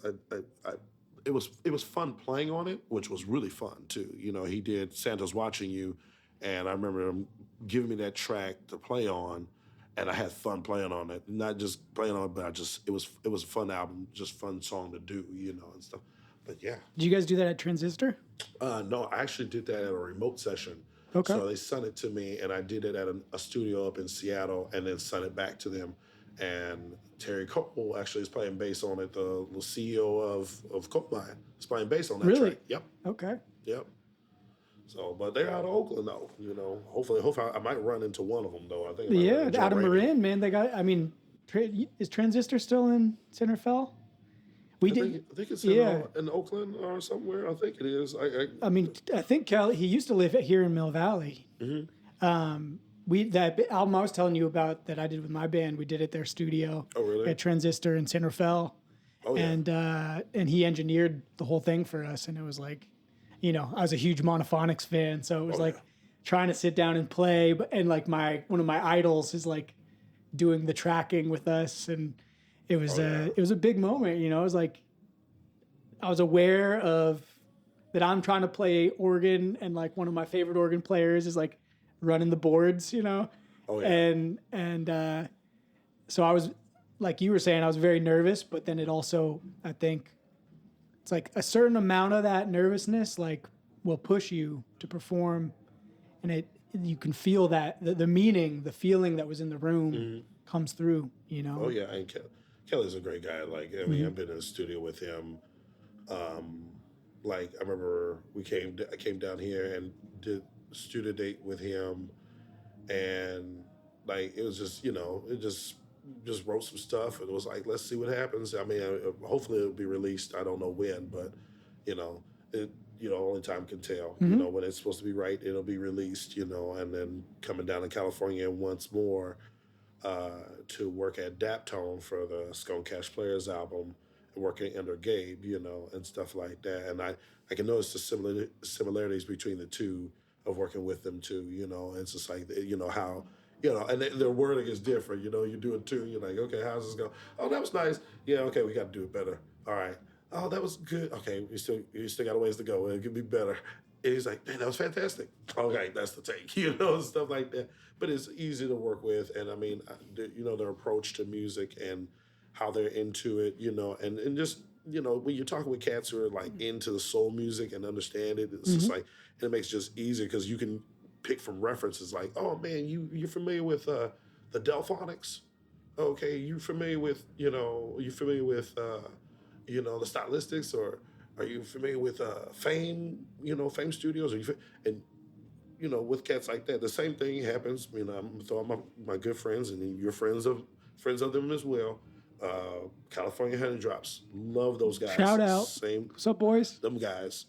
it was fun playing on it, which was really fun too. He did Santa's Watching You, and I remember him giving me that track to play on, and I had fun playing on it. Not just playing on it, but it was a fun album, just fun song to do, and stuff. But yeah. Did you guys do that at Transistor? No, I actually did that at a remote session. Okay. So they sent it to me, and I did it at a studio up in Seattle, and then sent it back to them. And Terry Cole actually is playing bass on it. The CEO of Coke Mine is playing bass on that Really? track. Yep. Okay. Yep. So, but they're out of Oakland though. Hopefully I might run into one of them though. I think. Yeah, out of Marin, man. They got. I mean, is Transistor still in Center Fell? I think it's in Oakland or somewhere. I think it is. I mean, I think Kelly. He used to live here in Mill Valley. That album I was telling you about that I did with my band, we did at their studio. Oh, really? At Transistor in Center Fell. Oh, yeah. And he engineered the whole thing for us, and it was like, I was a huge Monophonics fan, so it was trying to sit down and play, and like one of my idols is like doing the tracking with us, and it was a big moment. It was like I was aware of that I'm trying to play organ, and like one of my favorite organ players is like running the boards, Oh, yeah. And so I was, like you were saying, I was very nervous, but then it also, I think, it's like a certain amount of that nervousness, like, will push you to perform, and you can feel that the meaning, the feeling that was in the room comes through, Oh yeah, and Kelly's a great guy. Like, I mean, I've been in the studio with him. Like, I remember I came down here and did a studio date with him, and like it was just it just wrote some stuff, and it was like, let's see what happens. I mean, hopefully it'll be released. I don't know when, but only time can tell. When it's supposed to be right, it'll be released. And then coming down to California once more to work at Dap Tone for the Scone Cash Players album, and working under Gabe, and stuff like that. And I can notice the similarities between the two of working with them too. It's just like how. And their wording is different. You do it too. You're like, okay, how's this go? Oh, that was nice. Yeah, okay, we got to do it better. All right. Oh, that was good. Okay, you still got a ways to go. It could be better. And he's like, man, that was fantastic. Okay, that's the take. Stuff like that. But it's easy to work with, and I mean, their approach to music and how they're into it. And just when you're talking with cats who are like into the soul music and understand it, it's just like, and it makes it just easier because you can pick from references like, oh man, you're familiar with the Delphonics? Okay, you familiar with the Stylistics, or are you familiar with Fame? Fame Studios, and with cats like that, the same thing happens. I'm throwing my good friends and your friends of them as well. California Honey Drops, love those guys. Shout out. Same, What's up, boys? them guys,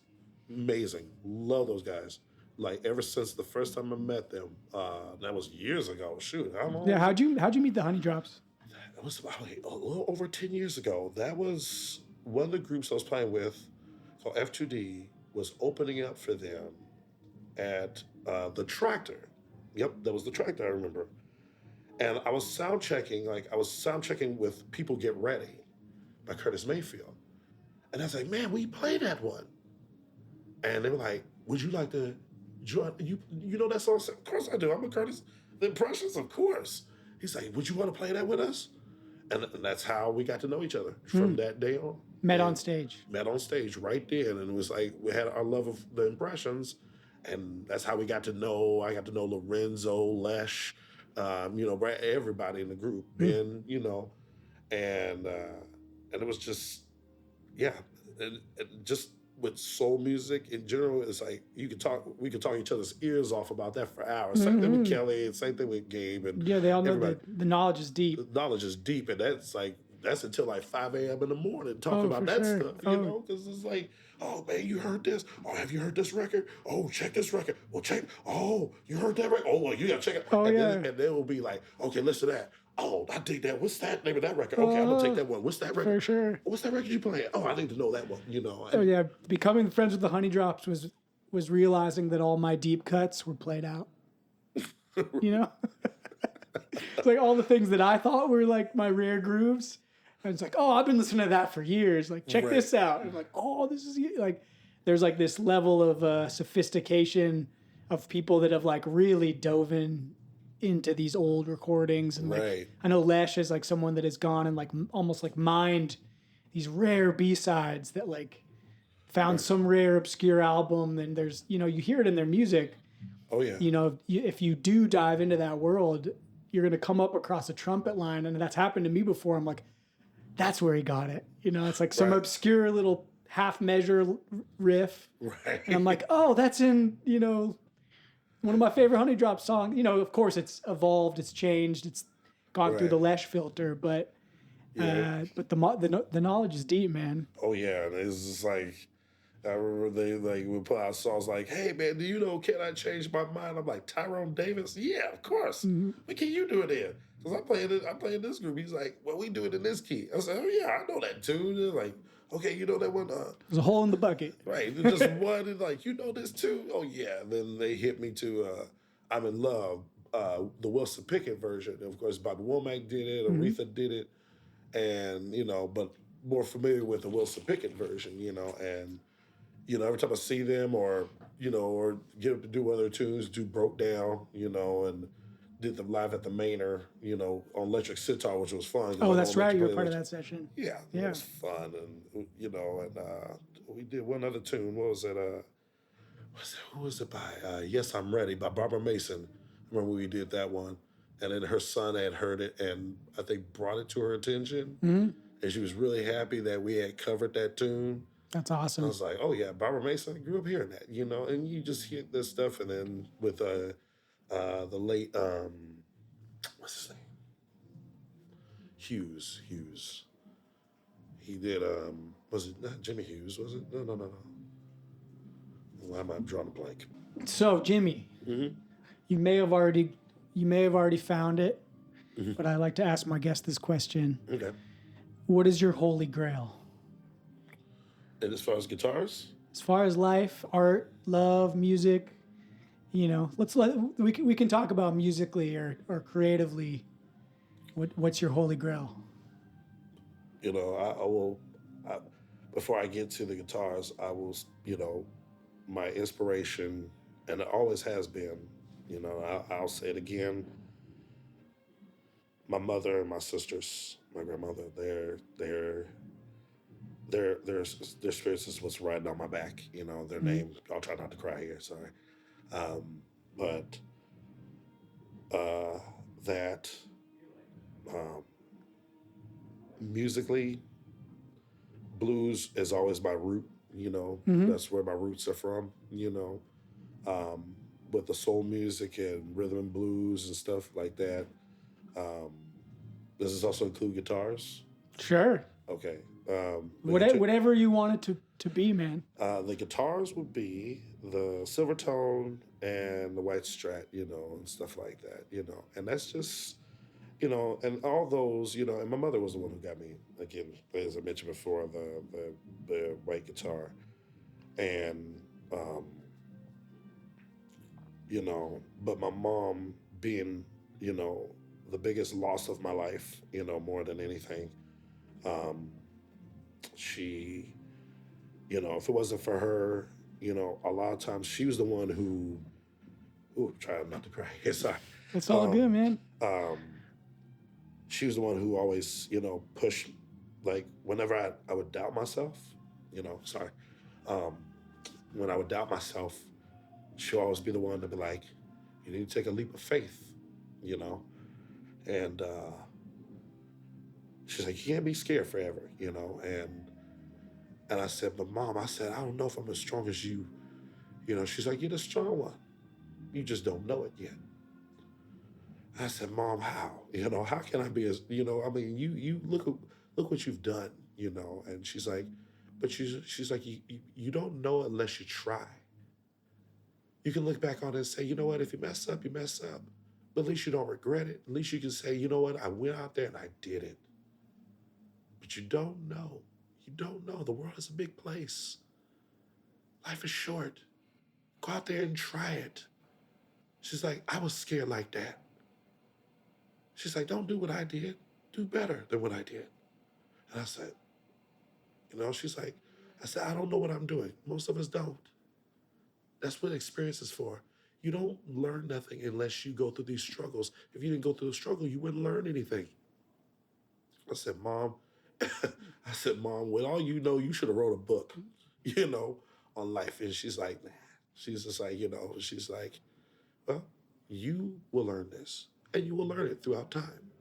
amazing. Love those guys. Like ever since the first time I met them, that was years ago. Shoot, how long? Yeah, how'd you meet the Honey Drops? It was about a little over 10 years ago. That was one of the groups I was playing with, called F2D, was opening up for them at the Tractor. Yep, that was the Tractor, I remember. And I was sound checking with People Get Ready by Curtis Mayfield. And I was like, man, we played that one. And they were like, would you like to join? You know that song? I said, of course I do. I'm a Curtis. The Impressions, of course. He's like, would you want to play that with us? And that's how we got to know each other from that day on. Met on stage right then. And it was like, we had our love of the Impressions. And that's how I got to know Lorenzo, Lesh, everybody in the group. And, and it was just, yeah. And just with soul music in general, it's like we could talk each other's ears off about that for hours. Same thing with Kelly, and same thing with Gabe. And yeah, they all know the knowledge is deep. The knowledge is deep, and that's until like 5 a.m. in the morning talking about that stuff, because it's like, oh man, you heard this? Oh, have you heard this record? Oh, check this record. Well, check. Oh, you heard that record? Oh, well, you gotta check it. Oh, and they will be like, okay, listen to that. Oh, I dig that. What's that name of that record? Okay, I'm gonna take that one. What's that record? For sure. What's that record you playing? Oh, I need to know that one. Oh yeah, becoming friends with the Honey Drops was realizing that all my deep cuts were played out. It's like all the things that I thought were like my rare grooves. And it's like, oh, I've been listening to that for years. Like, check this out. And I'm like, oh, this is like, there's like this level of sophistication of people that have like really dove into these old recordings. And like, I know Lesh is like someone that has gone and like almost like mined these rare B-sides that like found some rare obscure album. And there's, you hear it in their music. Oh yeah. If you do dive into that world, you're going to come up across a trumpet line. And that's happened to me before. I'm like, that's where he got it. It's like some obscure little half measure riff. Right. And I'm like, oh, that's in, one of my favorite Honey Drop songs. Of course it's evolved, it's changed, it's gone through the Lesh filter, but the knowledge is deep, man. Oh yeah. And it's just like, I remember they would put out songs like, hey man, do you know Can I Change My Mind? I'm like, Tyrone Davis? Yeah, of course. What can you do it in? Because I'm playing this group. He's like, well, we do it in this key. I said, oh yeah, I know that tune. They're like, okay, you know that one? There's a hole in the bucket. Right. Just one, and like, you know this too? Oh yeah. And then they hit me to I'm in Love, the Wilson Pickett version. Of course, Bobby Womack did it, Aretha did it, and but more familiar with the Wilson Pickett version, and every time I see them or get up to do one of their tunes, do Broke Down, and did them live at the Manor, on electric sitar, which was fun. Oh, that's right. You were part of that session. Yeah. It was fun. And, we did one other tune. What was it? Who was it by? Yes, I'm Ready by Barbara Mason. I remember we did that one. And then her son had heard it and I think brought it to her attention. And she was really happy that we had covered that tune. That's awesome. And I was like, oh yeah, Barbara Mason, I grew up hearing that, and you just hear this stuff. And then with the late, what's his name? Hughes. He did, was it not Jimmy Hughes, was it? No. Why am I drawing a blank? So, Jimmy, you may have already found it, but I like to ask my guest this question. Okay. What is your holy grail? And as far as guitars? As far as life, art, love, music, we can talk about musically or creatively. What's your holy grail? I will. Before I get to the guitars, I will. My inspiration, and it always has been. I'll say it again. My mother and my sisters, my grandmother, their spirits is what's riding on my back. Their name. I'll try not to cry here. Sorry. But that musically, blues is always my root. That's where my roots are from. with the soul music and rhythm and blues and stuff like that. Um, does this also include guitars? Sure. Okay. Whatever you want it to be, man. The guitars would be the silver tone and the white strat, and stuff like that, and that's just, and all those, and my mother was the one who got me, again, as I mentioned before, the white guitar, and but my mom being, the biggest loss of my life, more than anything, um, she, if it wasn't for her, a lot of times she was the one who, try not to cry. Sorry. It's all good, man. She was the one who always, pushed, like, whenever I would doubt myself, sorry. When I would doubt myself, she'll always be the one to be like, you need to take a leap of faith, and she's like, you can't be scared forever, and I said, but Mom, I don't know if I'm as strong as you. She's like, you're the strong one. You just don't know it yet. I said, Mom, how? How can I be as, I mean, you look what you've done, and she's like, but she's like, you don't know unless you try. You can look back on it and say, you know what, if you mess up, you mess up. But at least you don't regret it. At least you can say, you know what, I went out there and I did it. But you don't know. You don't know. The world is a big place. Life is short. Go out there and try it. She's like, I was scared like that. She's like, don't do what I did. Do better than what I did. And I said, she's like, I said, I don't know what I'm doing. Most of us don't. That's what experience is for. You don't learn nothing unless you go through these struggles. If you didn't go through the struggle, you wouldn't learn anything. I said, Mom, with all you know, you should have wrote a book, on life. And she's like, nah. She's just like, she's like, well, you will learn this and you will learn it throughout time.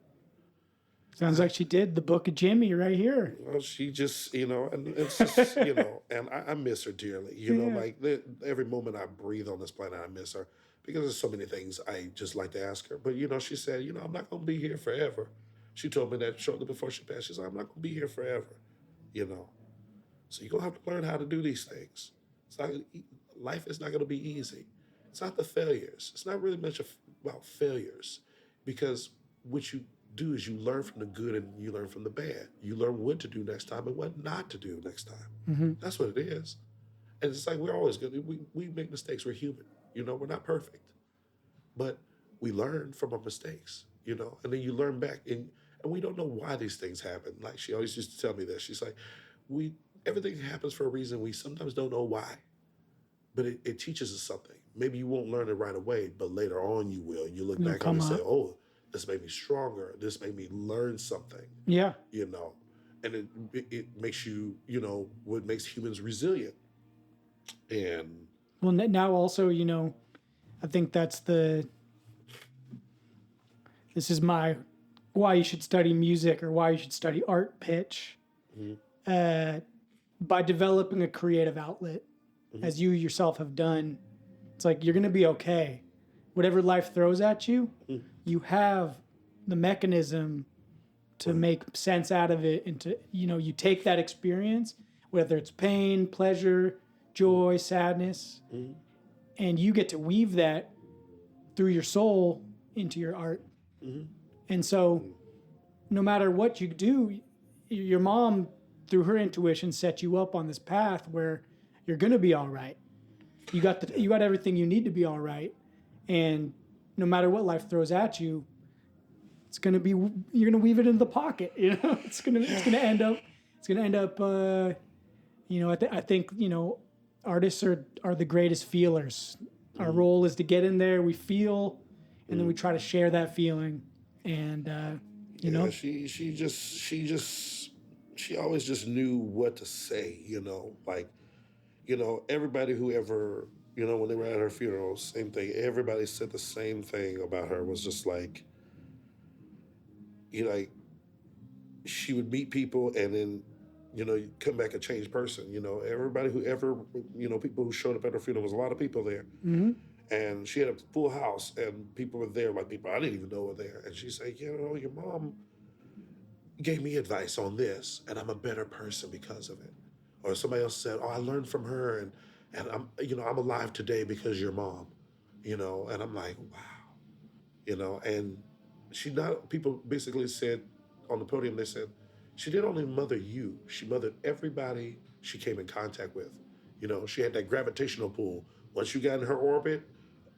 Sounds like she did the book of Jimmy right here. Well, she just, and it's just, and I miss her dearly. Like every moment I breathe on this planet, I miss her because there's so many things I just like to ask her. But, she said, I'm not going to be here forever. She told me that shortly before she passed. She said, I'm not going to be here forever, So you're going to have to learn how to do these things. It's not, life is not going to be easy. It's not the failures. It's not really much about failures because what you do is you learn from the good and you learn from the bad. You learn what to do next time and what not to do next time. Mm-hmm. That's what it is. And it's like we're always good. We make mistakes. We're human. We're not perfect. But we learn from our mistakes, and then you learn back. And we don't know why these things happen. Like she always used to tell me this. She's like, everything happens for a reason. We sometimes don't know why. But it teaches us something. Maybe you won't learn it right away, but later on you will. You look back on it and say, oh, this made me stronger. This made me learn something. Yeah. And it makes you, what makes humans resilient. And well, now also, I think this is my why you should study music or why you should study art pitch. Mm-hmm. By developing a creative outlet, mm-hmm. as you yourself have done, it's like you're going to be okay. Whatever life throws at you, mm-hmm. you have the mechanism to make sense out of it and to, you take that experience, whether it's pain, pleasure, joy, sadness, mm-hmm. and you get to weave that through your soul into your art. Mm-hmm. And so no matter what you do, your mom, through her intuition, set you up on this path where you're going to be all right. You got everything you need to be all right. And no matter what life throws at you, you're going to weave it into the pocket. It's going to end up, I think, artists are the greatest feelers. Our role is to get in there, we feel, and then we try to share that feeling. And, she always just knew what to say, like, everybody who ever, when they were at her funeral, same thing. Everybody said the same thing about her, was just like, she would meet people and then, come back a changed person. Everybody who ever, people who showed up at her funeral, was a lot of people there. Mm-hmm. And she had a full house, and people were there, like people I didn't even know were there. And she said, you know, your mom gave me advice on this, and I'm a better person because of it. Or somebody else said, oh, I learned from her, and I'm, you know, I'm alive today because of your mom, you know. And I'm like, wow, you know. And she not people basically said on the podium, they said she didn't only mother you, she mothered everybody she came in contact with. You know, she had that gravitational pull. Once you got in her orbit,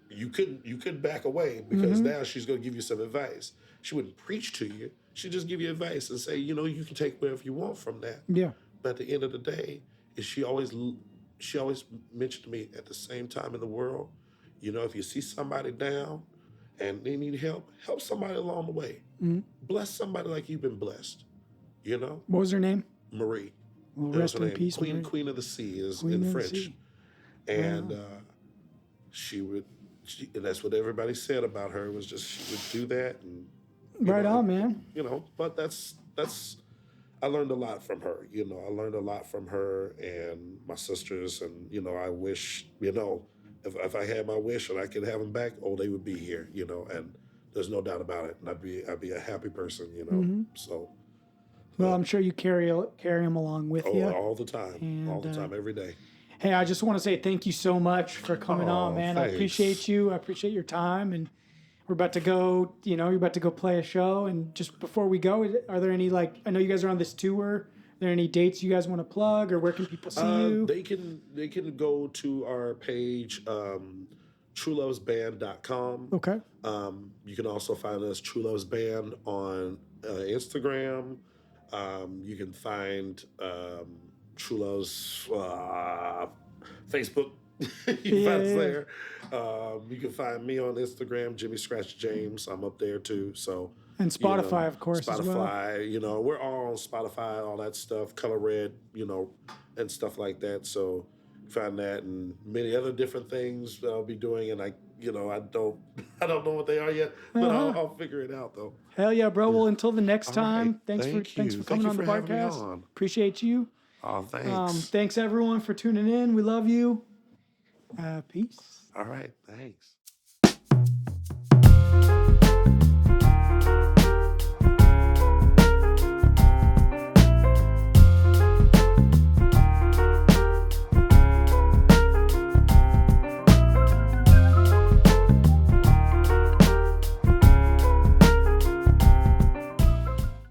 you couldn't back away, because Mm-hmm. now she's going to give you some advice. She wouldn't preach to you. She'd just give you advice and say, you know, you can take whatever you want from that. Yeah. But at the end of the day, is she always mentioned to me, at the same time in the world, you know, if you see somebody down and they need help, help somebody along the way. Mm-hmm. Bless somebody like you've been blessed. You know, What was her name? Marie. Well, That was rest her in name. peace, Queen Marie. Queen of the Sea is Queen in of the French, Sea. and Wow. she would. And that's what everybody said about her, was just she would do that, and Right on, man. you know. But that's I learned a lot from her. You know, I learned a lot from her and my sisters, and you know, I wish, you know, if I had my wish and I could have them back, oh, they would be here. You know, and there's no doubt about it. And I'd be a happy person. You know, Mm-hmm. so. Well, I'm sure you carry him along with Oh, you. all the time, every day. Hey, I just want to say thank you so much for coming on, Oh, man. I appreciate thanks. you. I appreciate your time, and we're about to go. You know, you're about to go play a show. And just before we go, are there any, like, I know you guys are on this tour. Are there any dates you guys want to plug, or where can people see you? They can go to our page, truelovesband.com. Okay. You can also find us True Loves Band on Instagram. You can find True Loves Facebook. You can find us there. You can find me on Instagram, Jimmy Scratch James. I'm up there too. So, And you know, Spotify, of course, as well. Spotify, you know, we're all on Spotify, all that stuff, Color Red, you know, and stuff like that. So find that and many other different things that I'll be doing, and you know, I don't I don't know what they are yet, but I'll figure it out though. Hell yeah, bro. Well, until the next All time, right. thanks for Thank coming you on the for having me Bartcast. on. Appreciate you. Oh, thanks. Thanks everyone for tuning in. We love you. Peace. All right, thanks.